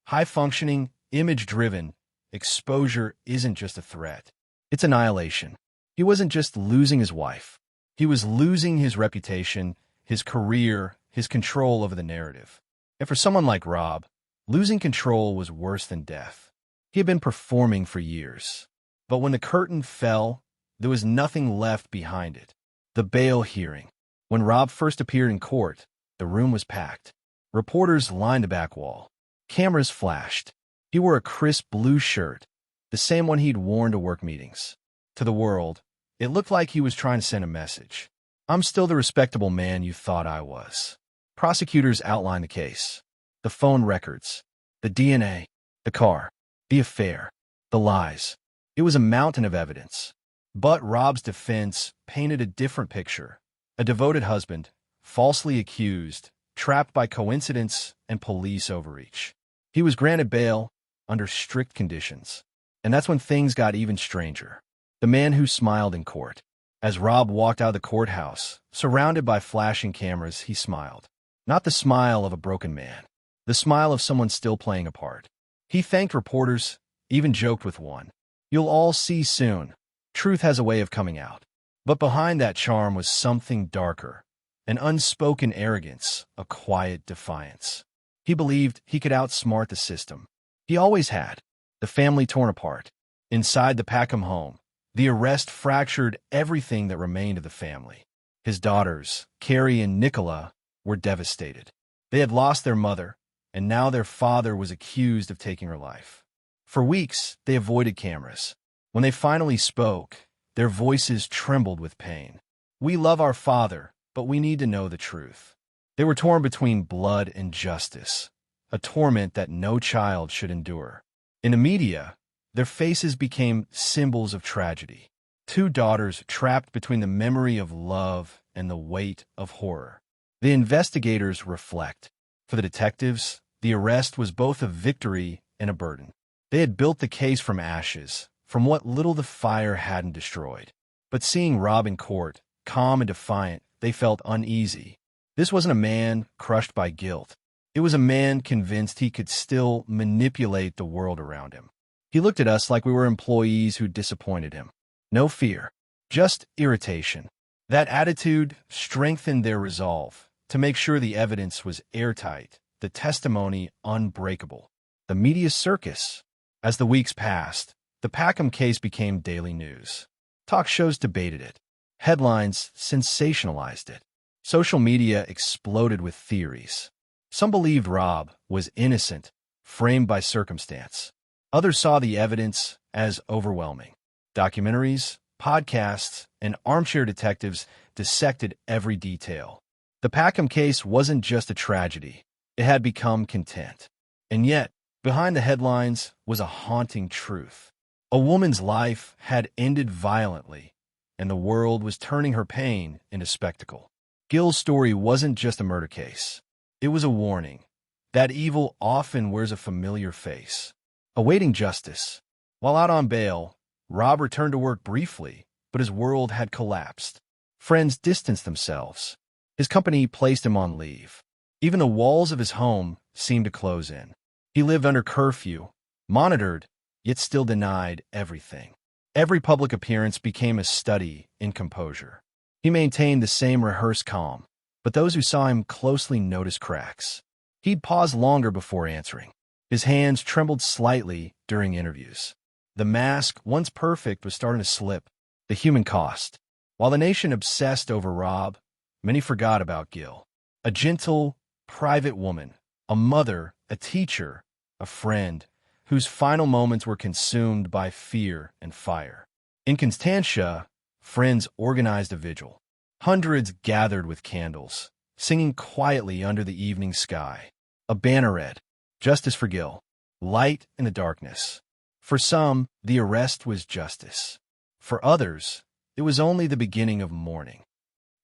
high-functioning, image-driven, exposure isn't just a threat. It's annihilation. He wasn't just losing his wife. He was losing his reputation, his career, his control over the narrative. And for someone like Rob, losing control was worse than death. He had been performing for years. But when the curtain fell, there was nothing left behind it. The bail hearing. When Rob first appeared in court, the room was packed. Reporters lined the back wall. Cameras flashed. He wore a crisp blue shirt, the same one he'd worn to work meetings. To the world, it looked like he was trying to send a message. "I'm still the respectable man you thought I was." Prosecutors outlined the case. The phone records, the DNA, the car, the affair, the lies. It was a mountain of evidence. But Rob's defense painted a different picture. A devoted husband, falsely accused, trapped by coincidence and police overreach. He was granted bail under strict conditions. And that's when things got even stranger. The man who smiled in court. As Rob walked out of the courthouse, surrounded by flashing cameras, he smiled. Not the smile of a broken man. The smile of someone still playing a part. He thanked reporters, even joked with one. "You'll all see soon. Truth has a way of coming out." But behind that charm was something darker. An unspoken arrogance, a quiet defiance. He believed he could outsmart the system. He always had. The family torn apart. Inside the Packham home, the arrest fractured everything that remained of the family. His daughters, Carrie and Nicola, were devastated. They had lost their mother, and now their father was accused of taking her life. For weeks, they avoided cameras. When they finally spoke, their voices trembled with pain. "We love our father, but we need to know the truth." They were torn between blood and justice, a torment that no child should endure. In the media, their faces became symbols of tragedy. Two daughters trapped between the memory of love and the weight of horror. The investigators reflect. For the detectives, the arrest was both a victory and a burden. They had built the case from ashes, from what little the fire hadn't destroyed. But seeing Rob in court, calm and defiant, they felt uneasy. This wasn't a man crushed by guilt. It was a man convinced he could still manipulate the world around him. He looked at us like we were employees who disappointed him. No fear, just irritation. That attitude strengthened their resolve to make sure the evidence was airtight, the testimony unbreakable. The media circus. As the weeks passed, the Packham case became daily news. Talk shows debated it. Headlines sensationalized it. Social media exploded with theories. Some believed Rob was innocent, framed by circumstance. Others saw the evidence as overwhelming. Documentaries, podcasts, and armchair detectives dissected every detail. The Packham case wasn't just a tragedy. It had become content. And yet, behind the headlines was a haunting truth. A woman's life had ended violently, and the world was turning her pain into spectacle. Gill's story wasn't just a murder case. It was a warning that evil often wears a familiar face. Awaiting justice. While out on bail, Rob returned to work briefly, but his world had collapsed. Friends distanced themselves. His company placed him on leave. Even the walls of his home seemed to close in. He lived under curfew, monitored, yet still denied everything. Every public appearance became a study in composure. He maintained the same rehearsed calm, but those who saw him closely noticed cracks. He'd pause longer before answering. His hands trembled slightly during interviews. The mask, once perfect, was starting to slip. The human cost. While the nation obsessed over Rob, many forgot about Gill. A gentle, private woman, a mother, a teacher, a friend, whose final moments were consumed by fear and fire. In Constantia, friends organized a vigil. Hundreds gathered with candles, singing quietly under the evening sky. A banner read, "Justice for Gill, light in the darkness." For some, the arrest was justice. For others, it was only the beginning of mourning.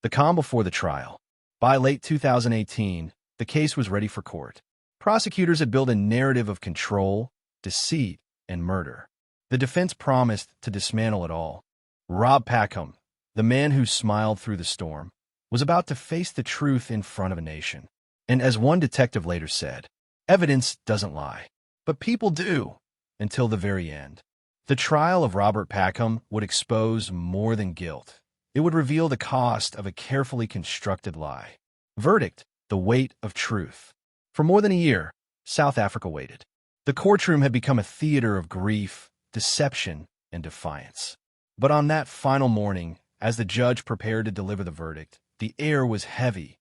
The calm before the trial. By late 2018, the case was ready for court. Prosecutors had built a narrative of control, deceit, and murder. The defense promised to dismantle it all. Rob Packham, the man who smiled through the storm, was about to face the truth in front of a nation. And as one detective later said, evidence doesn't lie, but people do, until the very end. The trial of Robert Packham would expose more than guilt. It would reveal the cost of a carefully constructed lie. Verdict, the weight of truth. For more than a year, South Africa waited. The courtroom had become a theater of grief, deception, and defiance. But on that final morning, as the judge prepared to deliver the verdict, the air was heavy,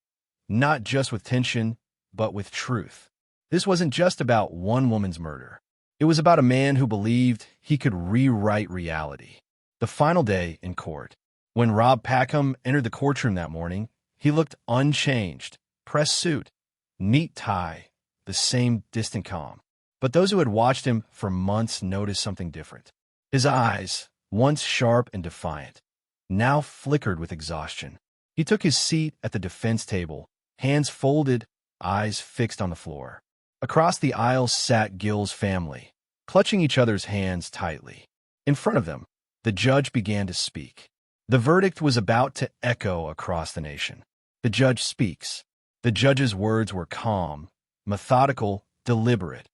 not just with tension, but with truth. This wasn't just about one woman's murder. It was about a man who believed he could rewrite reality. The final day in court. When Rob Packham entered the courtroom that morning, he looked unchanged. Press suit, neat tie, the same distant calm. But those who had watched him for months noticed something different. His eyes, once sharp and defiant, now flickered with exhaustion. He took his seat at the defense table, hands folded, eyes fixed on the floor. Across the aisle sat Gill's family, clutching each other's hands tightly. In front of them, the judge began to speak. The verdict was about to echo across the nation. The judge speaks. The judge's words were calm, methodical, deliberate,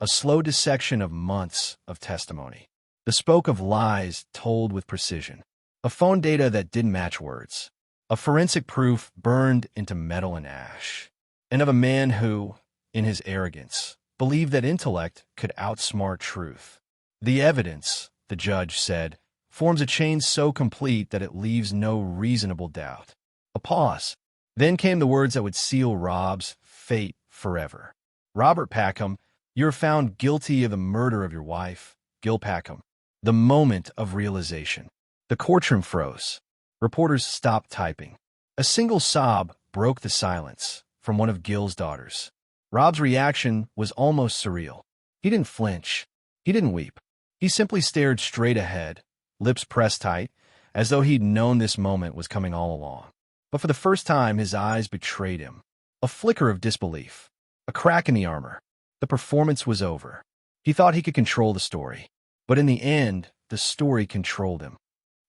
a slow dissection of months of testimony. The spoke of lies told with precision, a phone data that didn't match words, a forensic proof burned into metal and ash, and of a man who, in his arrogance, believed that intellect could outsmart truth. The evidence, the judge said, forms a chain so complete that it leaves no reasonable doubt. A pause. Then came the words that would seal Rob's fate forever. Robert Packham, you're found guilty of the murder of your wife, Gill Packham. The moment of realization. The courtroom froze. Reporters stopped typing. A single sob broke the silence from one of Gill's daughters. Rob's reaction was almost surreal. He didn't flinch. He didn't weep. He simply stared straight ahead, lips pressed tight, as though he'd known this moment was coming all along. But for the first time, his eyes betrayed him. A flicker of disbelief. A crack in the armor. The performance was over. He thought he could control the story. But in the end, the story controlled him.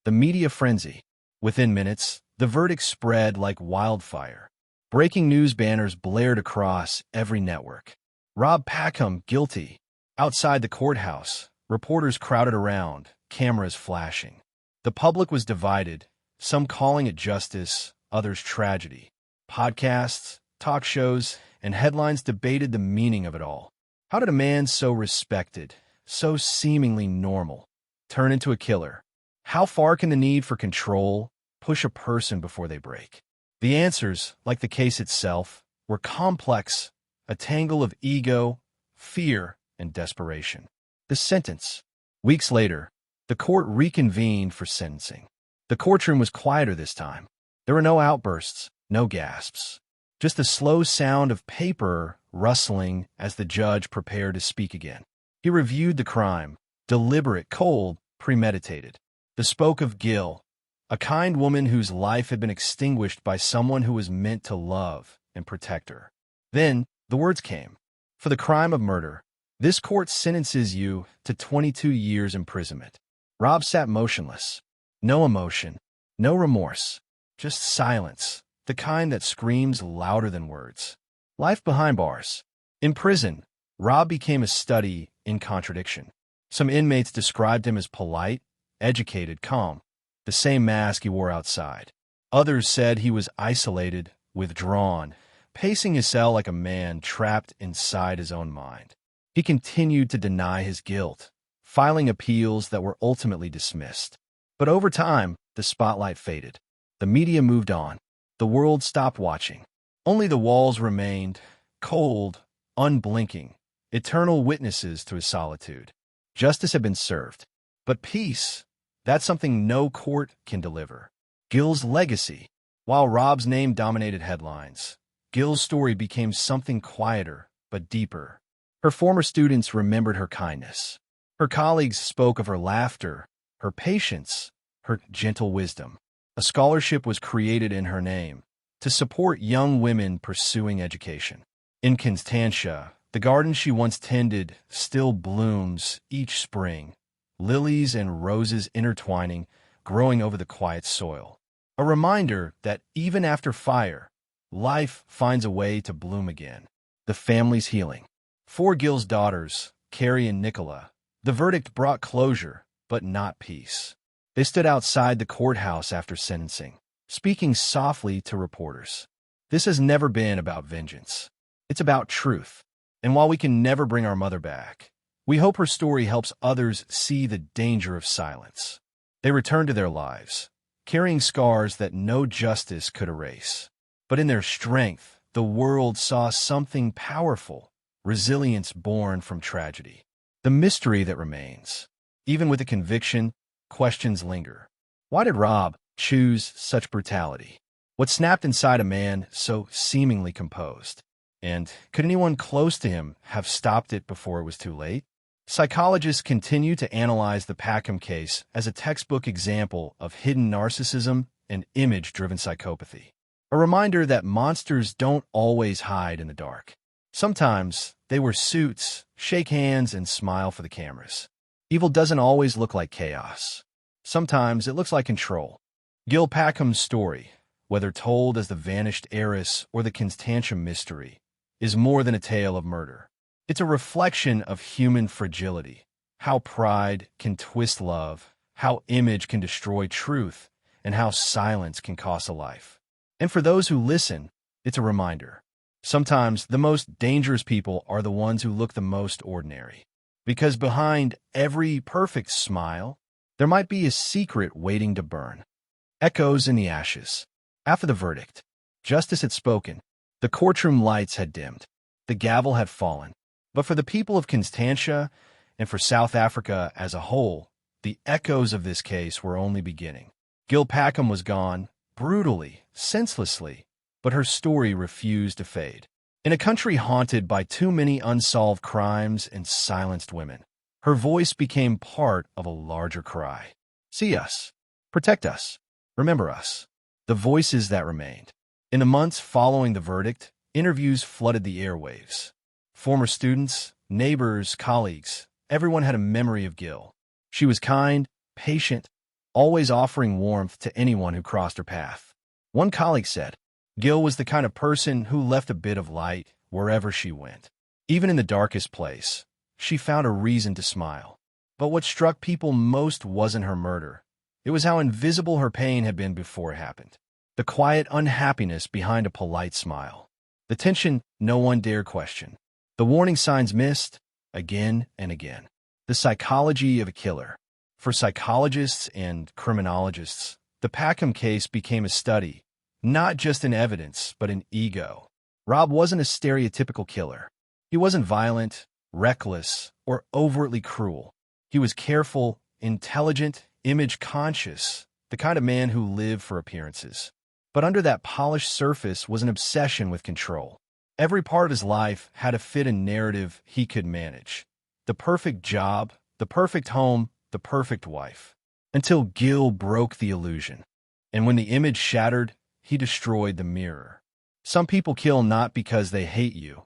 The media frenzy. Within minutes, the verdict spread like wildfire. Breaking news banners blared across every network. Rob Packham guilty. Outside the courthouse, reporters crowded around, cameras flashing. The public was divided, some calling it justice, others tragedy. Podcasts, talk shows, and headlines debated the meaning of it all. How did a man so respected, so seemingly normal, turn into a killer? How far can the need for control push a person before they break? The answers, like the case itself, were complex, a tangle of ego, fear, and desperation. The sentence. Weeks later, the court reconvened for sentencing. The courtroom was quieter this time. There were no outbursts, no gasps. Just the slow sound of paper rustling as the judge prepared to speak again. He reviewed the crime, deliberate, cold, premeditated. The spoke of Gill, a kind woman whose life had been extinguished by someone who was meant to love and protect her. Then the words came. For the crime of murder, this court sentences you to 22 years imprisonment. Rob sat motionless. No emotion, no remorse, just silence, the kind that screams louder than words. Life behind bars. In prison, Rob became a study in contradiction. Some inmates described him as polite, educated, calm, the same mask he wore outside. Others said he was isolated, withdrawn, pacing his cell like a man trapped inside his own mind. He continued to deny his guilt, filing appeals that were ultimately dismissed. But over time, the spotlight faded. The media moved on. The world stopped watching. Only the walls remained, cold, unblinking, eternal witnesses to his solitude. Justice had been served. But peace, that's something no court can deliver. Gill's legacy. While Rob's name dominated headlines, Gill's story became something quieter but deeper. Her former students remembered her kindness. Her colleagues spoke of her laughter, her patience, her gentle wisdom. A scholarship was created in her name to support young women pursuing education. In Constantia, the garden she once tended still blooms each spring, lilies and roses intertwining, growing over the quiet soil. A reminder that even after fire, life finds a way to bloom again. The family's healing. For Gill's daughters, Carrie and Nicola, the verdict brought closure, but not peace. They stood outside the courthouse after sentencing, speaking softly to reporters. This has never been about vengeance. It's about truth. And while we can never bring our mother back, we hope her story helps others see the danger of silence. They returned to their lives, carrying scars that no justice could erase. But in their strength, the world saw something powerful, resilience born from tragedy. The mystery that remains. Even with the conviction, questions linger. Why did Rob choose such brutality? What snapped inside a man so seemingly composed? And could anyone close to him have stopped it before it was too late? Psychologists continue to analyze the Packham case as a textbook example of hidden narcissism and image-driven psychopathy. A reminder that monsters don't always hide in the dark. Sometimes they wear suits, shake hands, and smile for the cameras. Evil doesn't always look like chaos. Sometimes it looks like control. Gill Packham's story, whether told as the vanished heiress or the Constantia Mystery, is more than a tale of murder. It's a reflection of human fragility, how pride can twist love, how image can destroy truth, and how silence can cost a life. And for those who listen, it's a reminder. Sometimes the most dangerous people are the ones who look the most ordinary. Because behind every perfect smile, there might be a secret waiting to burn. Echoes in the ashes. After the verdict, justice had spoken. The courtroom lights had dimmed. The gavel had fallen. But for the people of Constantia and for South Africa as a whole, the echoes of this case were only beginning. Gill Packham was gone, brutally, senselessly, but her story refused to fade. In a country haunted by too many unsolved crimes and silenced women, her voice became part of a larger cry. See us. Protect us. Remember us. The voices that remained. In the months following the verdict, interviews flooded the airwaves. Former students, neighbors, colleagues, everyone had a memory of Gill. She was kind, patient, always offering warmth to anyone who crossed her path. One colleague said, Gill was the kind of person who left a bit of light wherever she went. Even in the darkest place, she found a reason to smile. But what struck people most wasn't her murder. It was how invisible her pain had been before it happened. The quiet unhappiness behind a polite smile. The tension no one dared question. The warning signs missed, again and again. The psychology of a killer. For psychologists and criminologists, the Packham case became a study, not just in evidence, but in ego. Rob wasn't a stereotypical killer. He wasn't violent, reckless, or overtly cruel. He was careful, intelligent, image-conscious, the kind of man who lived for appearances. But under that polished surface was an obsession with control. Every part of his life had to fit a narrative he could manage. The perfect job, the perfect home, the perfect wife. Until Gill broke the illusion. And when the image shattered, he destroyed the mirror. Some people kill not because they hate you,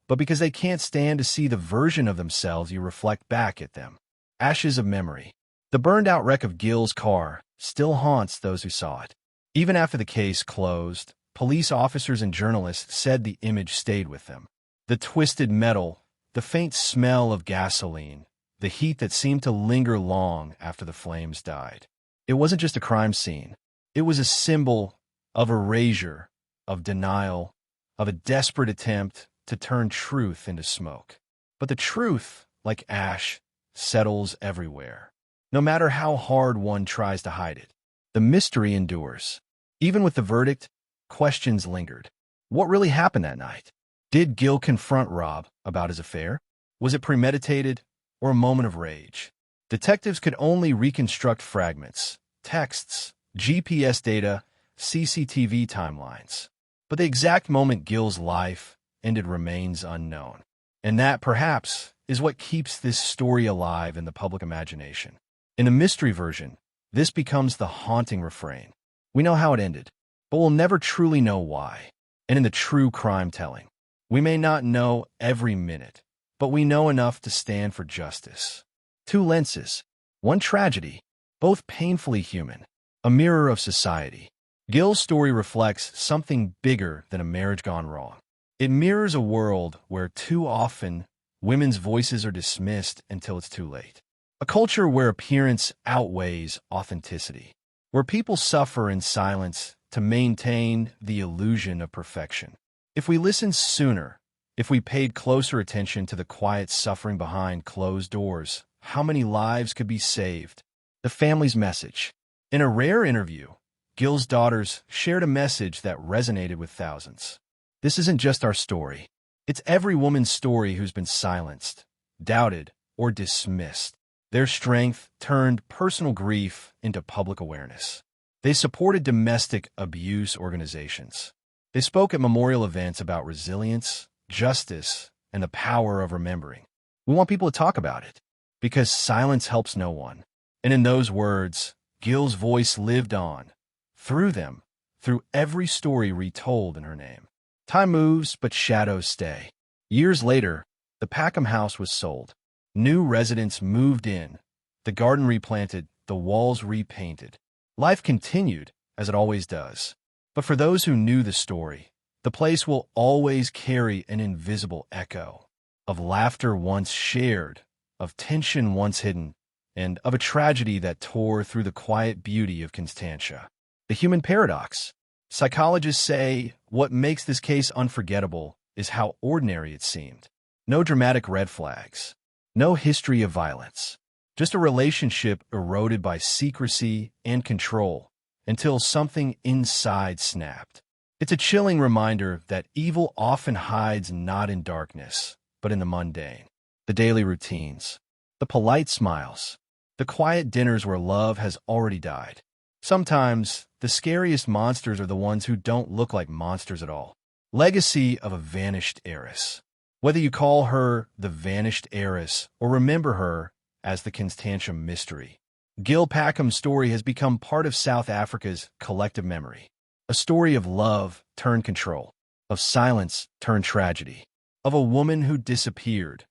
but because they can't stand to see the version of themselves you reflect back at them. Ashes of memory. The burned-out wreck of Gill's car still haunts those who saw it. Even after the case closed, police officers and journalists said the image stayed with them. The twisted metal, the faint smell of gasoline, the heat that seemed to linger long after the flames died. It wasn't just a crime scene. It was a symbol of erasure, of denial, of a desperate attempt to turn truth into smoke. But the truth, like ash, settles everywhere. No matter how hard one tries to hide it, the mystery endures. Even with the verdict, questions lingered. What really happened that night? Did Gill confront Rob about his affair? Was it premeditated or a moment of rage? Detectives could only reconstruct fragments, texts, GPS data, CCTV timelines. But the exact moment Gill's life ended remains unknown. And that, perhaps, is what keeps this story alive in the public imagination. In the mystery version, this becomes the haunting refrain. We know how it ended, but we'll never truly know why. And in the true crime telling, we may not know every minute, but we know enough to stand for justice. Two lenses, one tragedy, both painfully human, a mirror of society. Gill's story reflects something bigger than a marriage gone wrong. It mirrors a world where too often women's voices are dismissed until it's too late. A culture where appearance outweighs authenticity, where people suffer in silence to maintain the illusion of perfection. If we listened sooner, if we paid closer attention to the quiet suffering behind closed doors, how many lives could be saved? The family's message. In a rare interview, Gill's daughters shared a message that resonated with thousands. This isn't just our story. It's every woman's story who's been silenced, doubted, or dismissed. Their strength turned personal grief into public awareness. They supported domestic abuse organizations. They spoke at memorial events about resilience, justice, and the power of remembering. We want people to talk about it, because silence helps no one. And in those words, Gill's voice lived on, through them, through every story retold in her name. Time moves, but shadows stay. Years later, the Packham house was sold. New residents moved in, the garden replanted, the walls repainted. Life continued, as it always does. But for those who knew the story, the place will always carry an invisible echo of laughter once shared, of tension once hidden, and of a tragedy that tore through the quiet beauty of Constantia. The human paradox. Psychologists say what makes this case unforgettable is how ordinary it seemed. No dramatic red flags, no history of violence, just a relationship eroded by secrecy and control until something inside snapped. It's a chilling reminder that evil often hides not in darkness, but in the mundane, the daily routines, the polite smiles, the quiet dinners where love has already died. Sometimes, the scariest monsters are the ones who don't look like monsters at all. Legacy of a vanished heiress. Whether you call her the vanished heiress or remember her as the Constantia Mystery, Gill Packham's story has become part of South Africa's collective memory. A story of love turned control, of silence turned tragedy, of a woman who disappeared,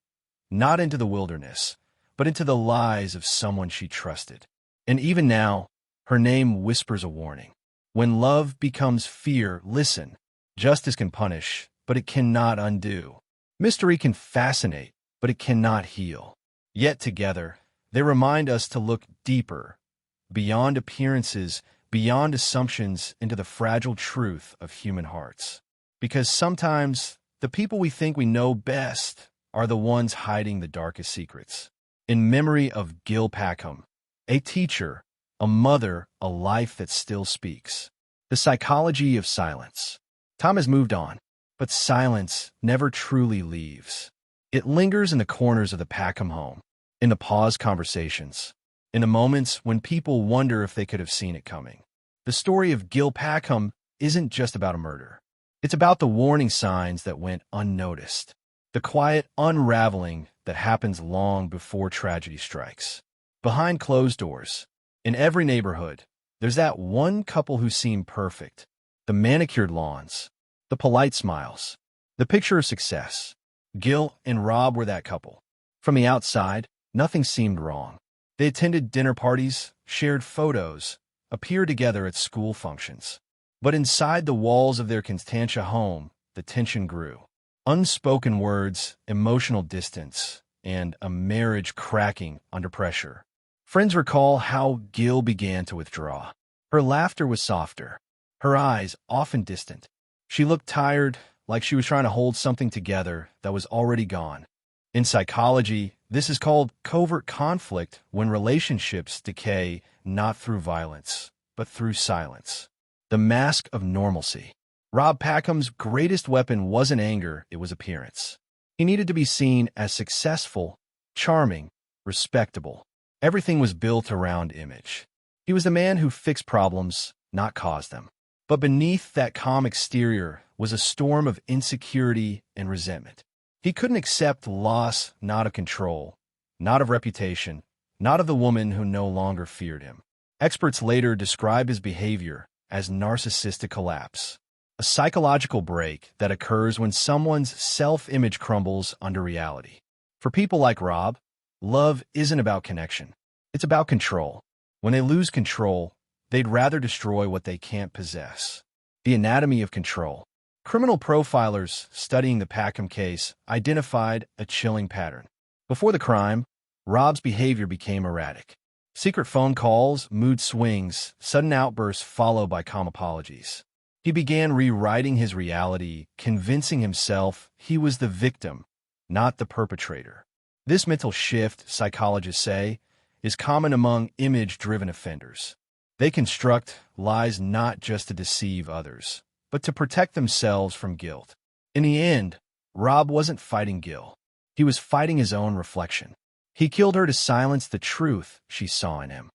not into the wilderness, but into the lies of someone she trusted. And even now, her name whispers a warning. When love becomes fear, listen. Justice can punish, but it cannot undo. Mystery can fascinate, but it cannot heal. Yet together, they remind us to look deeper, beyond appearances, beyond assumptions, into the fragile truth of human hearts. Because sometimes, the people we think we know best are the ones hiding the darkest secrets. In memory of Gill Packham, a teacher, a mother, a life that still speaks. The psychology of silence. Time has moved on, but silence never truly leaves. It lingers in the corners of the Packham home, in the paused conversations, in the moments when people wonder if they could have seen it coming. The story of Gill Packham isn't just about a murder. It's about the warning signs that went unnoticed, the quiet unraveling that happens long before tragedy strikes. Behind closed doors, in every neighborhood, there's that one couple who seem perfect. The manicured lawns, the polite smiles, the picture of success. Gill and Rob were that couple. From the outside, nothing seemed wrong. They attended dinner parties, shared photos, appeared together at school functions. But inside the walls of their Constantia home, the tension grew. Unspoken words, emotional distance, and a marriage cracking under pressure. Friends recall how Gill began to withdraw. Her laughter was softer, her eyes often distant. She looked tired, like she was trying to hold something together that was already gone. In psychology, this is called covert conflict, when relationships decay not through violence, but through silence. The mask of normalcy. Rob Packham's greatest weapon wasn't anger, it was appearance. He needed to be seen as successful, charming, respectable. Everything was built around image. He was the man who fixed problems, not caused them. But beneath that calm exterior was a storm of insecurity and resentment. He couldn't accept loss, not of control, not of reputation, not of the woman who no longer feared him. Experts later describe his behavior as narcissistic collapse, a psychological break that occurs when someone's self-image crumbles under reality. For people like Rob, love isn't about connection. It's about control. When they lose control, they'd rather destroy what they can't possess. The anatomy of control. Criminal profilers studying the Packham case identified a chilling pattern. Before the crime, Rob's behavior became erratic. Secret phone calls, mood swings, sudden outbursts followed by calm apologies. He began rewriting his reality, convincing himself he was the victim, not the perpetrator. This mental shift, psychologists say, is common among image-driven offenders. They construct lies not just to deceive others, but to protect themselves from guilt. In the end, Rob wasn't fighting Gill. He was fighting his own reflection. He killed her to silence the truth she saw in him.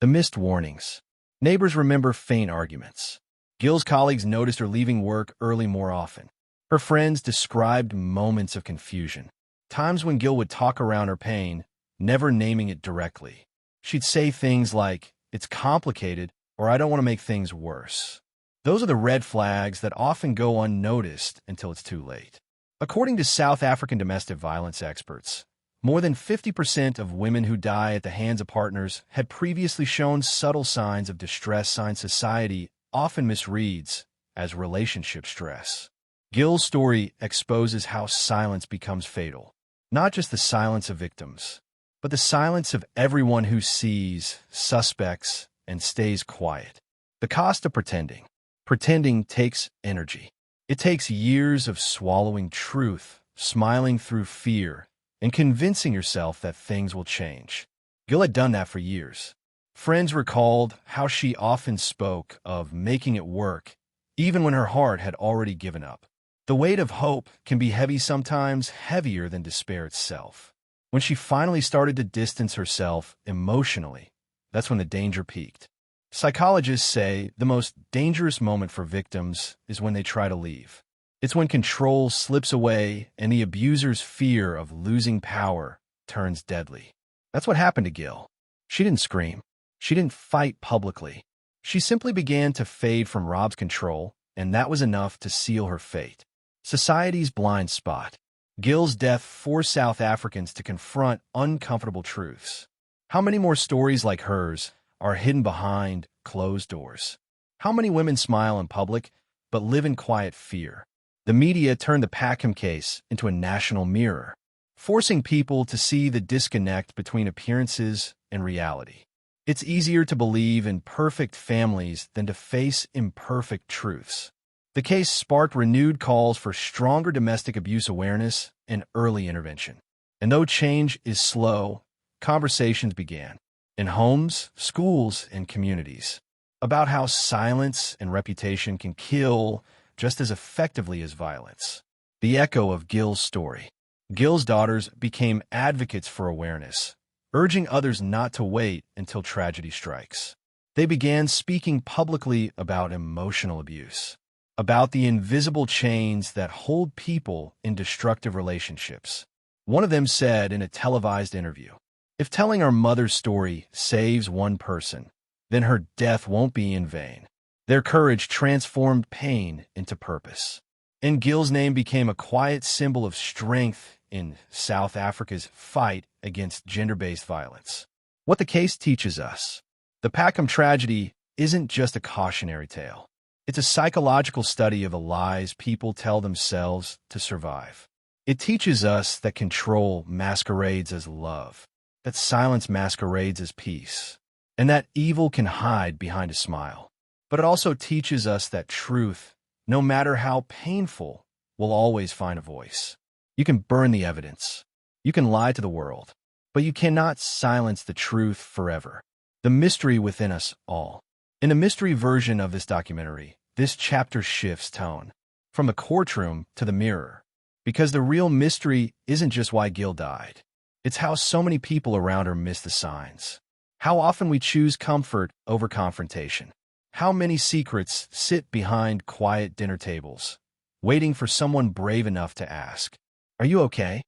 The missed warnings. Neighbors remember faint arguments. Gill's colleagues noticed her leaving work early more often. Her friends described moments of confusion, times when Gill would talk around her pain, never naming it directly. She'd say things like, "It's complicated," or "I don't want to make things worse." Those are the red flags that often go unnoticed until it's too late. According to South African domestic violence experts, More than 50% of women who die at the hands of partners had previously shown subtle signs of distress, signs society often misreads as relationship stress. Gill's story exposes how silence becomes fatal. Not just the silence of victims, but the silence of everyone who sees, suspects, and stays quiet. The cost of pretending. Pretending takes energy. It takes years of swallowing truth, smiling through fear, and convincing yourself that things will change. Gill had done that for years. Friends recalled how she often spoke of making it work, even when her heart had already given up. The weight of hope can be heavy, sometimes heavier than despair itself. When she finally started to distance herself emotionally, that's when the danger peaked. Psychologists say the most dangerous moment for victims is when they try to leave. It's when control slips away and the abuser's fear of losing power turns deadly. That's what happened to Gill. She didn't scream. She didn't fight publicly. She simply began to fade from Rob's control, and that was enough to seal her fate. Society's blind spot. Gill's death forced South Africans to confront uncomfortable truths. How many more stories like hers are hidden behind closed doors? How many women smile in public but live in quiet fear? The media turned the Packham case into a national mirror, forcing people to see the disconnect between appearances and reality. It's easier to believe in perfect families than to face imperfect truths. The case sparked renewed calls for stronger domestic abuse awareness and early intervention. And though change is slow, conversations began in homes, schools, and communities about how silence and reputation can kill just as effectively as violence. The echo of Gill's story. Gill's daughters became advocates for awareness, urging others not to wait until tragedy strikes. They began speaking publicly about emotional abuse, about the invisible chains that hold people in destructive relationships. One of them said in a televised interview, "If telling our mother's story saves one person, then her death won't be in vain." Their courage transformed pain into purpose. And Gill's name became a quiet symbol of strength in South Africa's fight against gender-based violence. What the case teaches us. The Packham tragedy isn't just a cautionary tale. It's a psychological study of the lies people tell themselves to survive. It teaches us that control masquerades as love, that silence masquerades as peace, and that evil can hide behind a smile. But it also teaches us that truth, no matter how painful, will always find a voice. You can burn the evidence. You can lie to the world, but you cannot silence the truth forever. The mystery within us all. In the mystery version of this documentary, this chapter shifts tone from the courtroom to the mirror, because the real mystery isn't just why Gill died. It's how so many people around her miss the signs. How often we choose comfort over confrontation. How many secrets sit behind quiet dinner tables, waiting for someone brave enough to ask, "Are you okay?"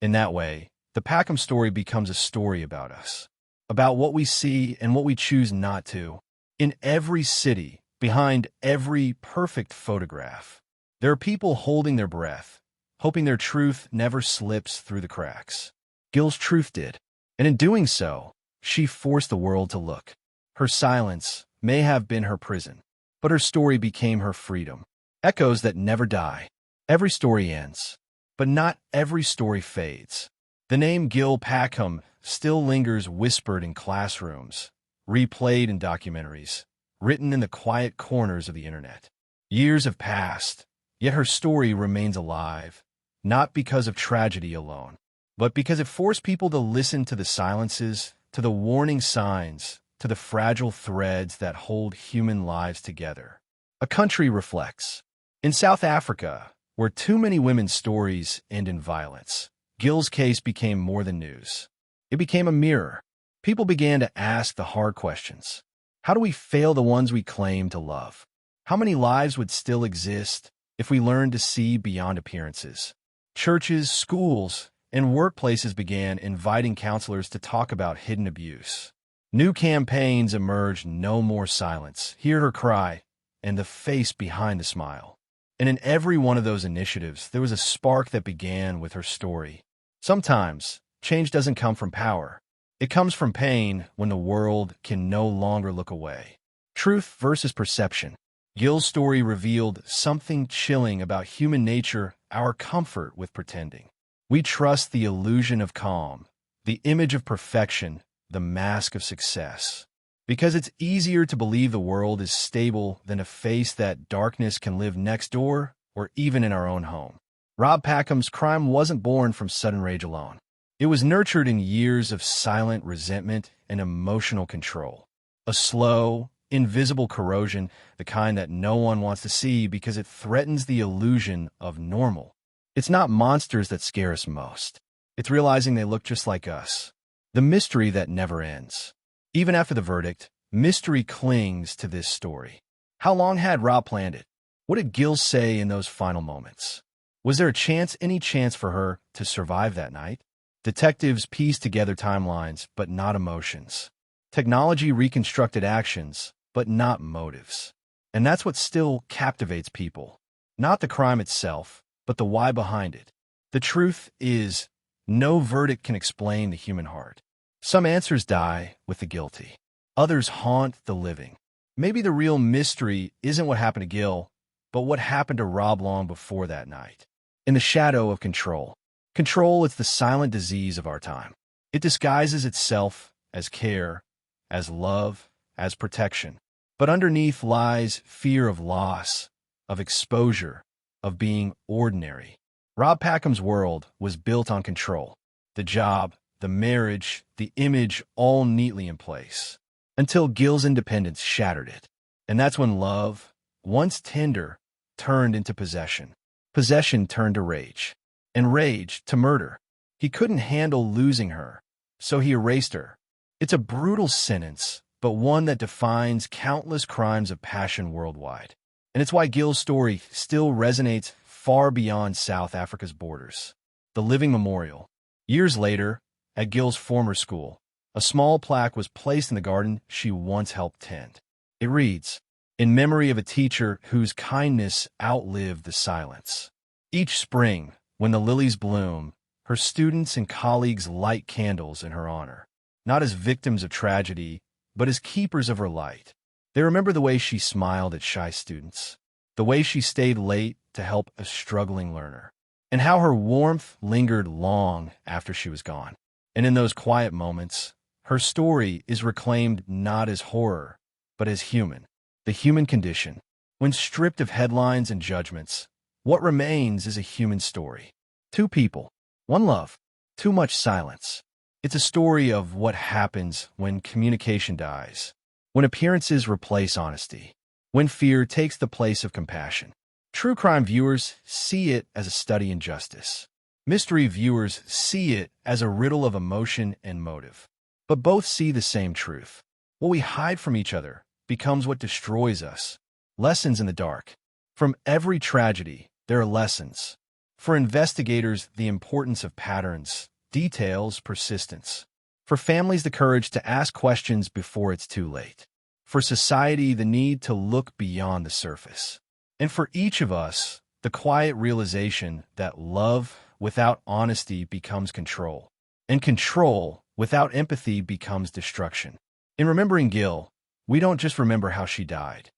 In that way, the Packham story becomes a story about us, about what we see and what we choose not to. In every city, behind every perfect photograph, there are people holding their breath, hoping their truth never slips through the cracks. Gill's truth did, and in doing so, she forced the world to look. Her silence may have been her prison, but her story became her freedom. Echoes that never die. Every story ends, but not every story fades. The name Gill Packham still lingers, whispered in classrooms, replayed in documentaries, written in the quiet corners of the internet. Years have passed, yet her story remains alive, not because of tragedy alone, but because it forced people to listen to the silences, to the warning signs, to the fragile threads that hold human lives together. A country reflects. In South Africa, where too many women's stories end in violence, Gill's case became more than news. It became a mirror. People began to ask the hard questions. How do we fail the ones we claim to love? How many lives would still exist if we learned to see beyond appearances? Churches, schools, and workplaces began inviting counselors to talk about hidden abuse. New campaigns emerged: "No more silence," "Hear her cry," and "The face behind the smile." And in every one of those initiatives, there was a spark that began with her story. Sometimes Change doesn't come from power. It comes from pain when the world can no longer look away. Truth versus perception. Gill's story revealed something chilling about human nature, our comfort with pretending. We trust the illusion of calm, the image of perfection, the mask of success. Because it's easier to believe the world is stable than to face that darkness can live next door or even in our own home. Rob Packham's crime wasn't born from sudden rage alone. It was nurtured in years of silent resentment and emotional control. A slow, invisible corrosion, the kind that no one wants to see because it threatens the illusion of normal. It's not monsters that scare us most. It's realizing they look just like us. The mystery that never ends. Even after the verdict, mystery clings to this story. How long had Rob planned it? What did Gill say in those final moments? Was there any chance for her to survive that night? Detectives pieced together timelines, but not emotions. Technology reconstructed actions, but not motives. And that's what still captivates people. Not the crime itself, but the why behind it. The truth is, no verdict can explain the human heart. Some answers die with the guilty. Others haunt the living. Maybe the real mystery isn't what happened to Gill, but what happened to Rob long before that night. In the shadow of control. Control is the silent disease of our time. It disguises itself as care, as love, as protection. But underneath lies fear of loss, of exposure, of being ordinary. Rob Packham's world was built on control. The job, the marriage, the image, all neatly in place. Until Gill's independence shattered it. And that's when love, once tender, turned into possession. Possession turned to rage. And rage to murder. He couldn't handle losing her, so he erased her. It's a brutal sentence, but one that defines countless crimes of passion worldwide. And it's why Gill's story still resonates far beyond South Africa's borders. The living memorial. Years later, at Gill's former school, a small plaque was placed in the garden she once helped tend. It reads, "In memory of a teacher whose kindness outlived the silence." Each spring, when the lilies bloom, her students and colleagues light candles in her honor, not as victims of tragedy, but as keepers of her light. They remember the way she smiled at shy students, the way she stayed late to help a struggling learner, and how her warmth lingered long after she was gone. And in those quiet moments, her story is reclaimed not as horror, but as human, the human condition. When stripped of headlines and judgments, what remains is a human story. Two people, one love, too much silence. It's a story of what happens when communication dies, when appearances replace honesty, when fear takes the place of compassion. True crime viewers see it as a study in justice. Mystery viewers see it as a riddle of emotion and motive. But both see the same truth. What we hide from each other becomes what destroys us. Lessons in the dark. From every tragedy, there are lessons. For investigators, the importance of patterns, details, persistence. For families, the courage to ask questions before it's too late. For society, the need to look beyond the surface. And for each of us, the quiet realization that love without honesty becomes control. And control without empathy becomes destruction. In remembering Gill, we don't just remember how she died.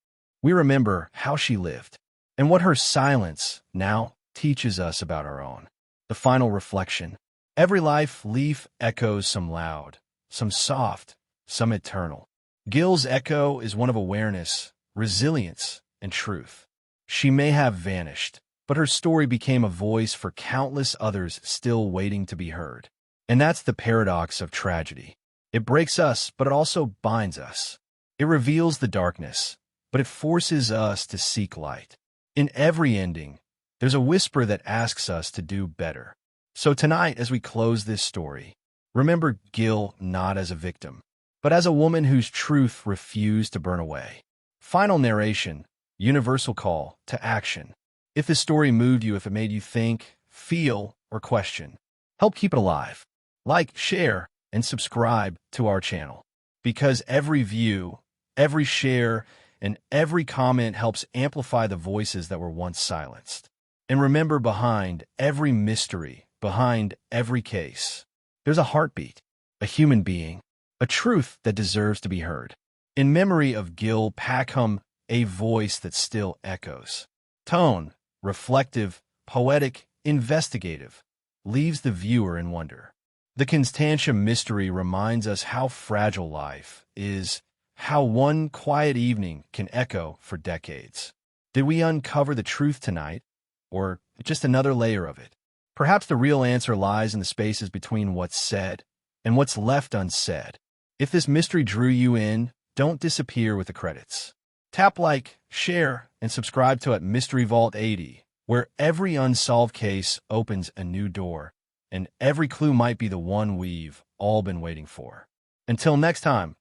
We remember how she lived. And what her silence now teaches us about our own. The final reflection. Every life leaf echoes some loud, some soft, some eternal. Gill's echo is one of awareness, resilience, and truth. She may have vanished, but her story became a voice for countless others still waiting to be heard. And that's the paradox of tragedy. It breaks us, but it also binds us. It reveals the darkness, but it forces us to seek light. In every ending, there's a whisper that asks us to do better. So tonight, as we close this story, remember Gill not as a victim, but as a woman whose truth refused to burn away. Final narration, universal call to action. If this story moved you, if it made you think, feel, or question, help keep it alive. Like, share, and subscribe to our channel. Because every view, every share, and every comment helps amplify the voices that were once silenced. And remember, behind every mystery, behind every case, There's a heartbeat, a human being, a truth that deserves to be heard. In memory of Gill Packham, a voice that still echoes. Tone, reflective, poetic, investigative, leaves the viewer in wonder. The Constantia Mystery reminds us how fragile life is, how one quiet evening can echo for decades. Did we uncover the truth tonight, or just another layer of it? Perhaps the real answer lies in the spaces between what's said and what's left unsaid. If this mystery drew you in, don't disappear with the credits. Tap like, share, and subscribe to at Mystery Vault 80, where every unsolved case opens a new door, and every clue might be the one we've all been waiting for. Until next time,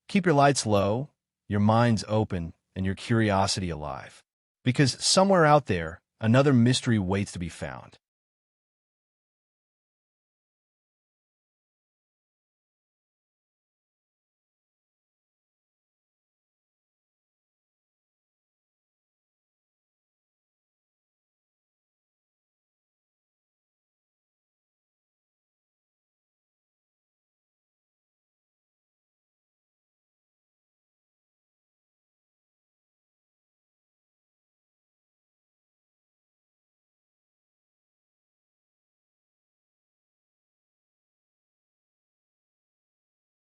keep your lights low, your minds open, and your curiosity alive. Because somewhere out there, another mystery waits to be found.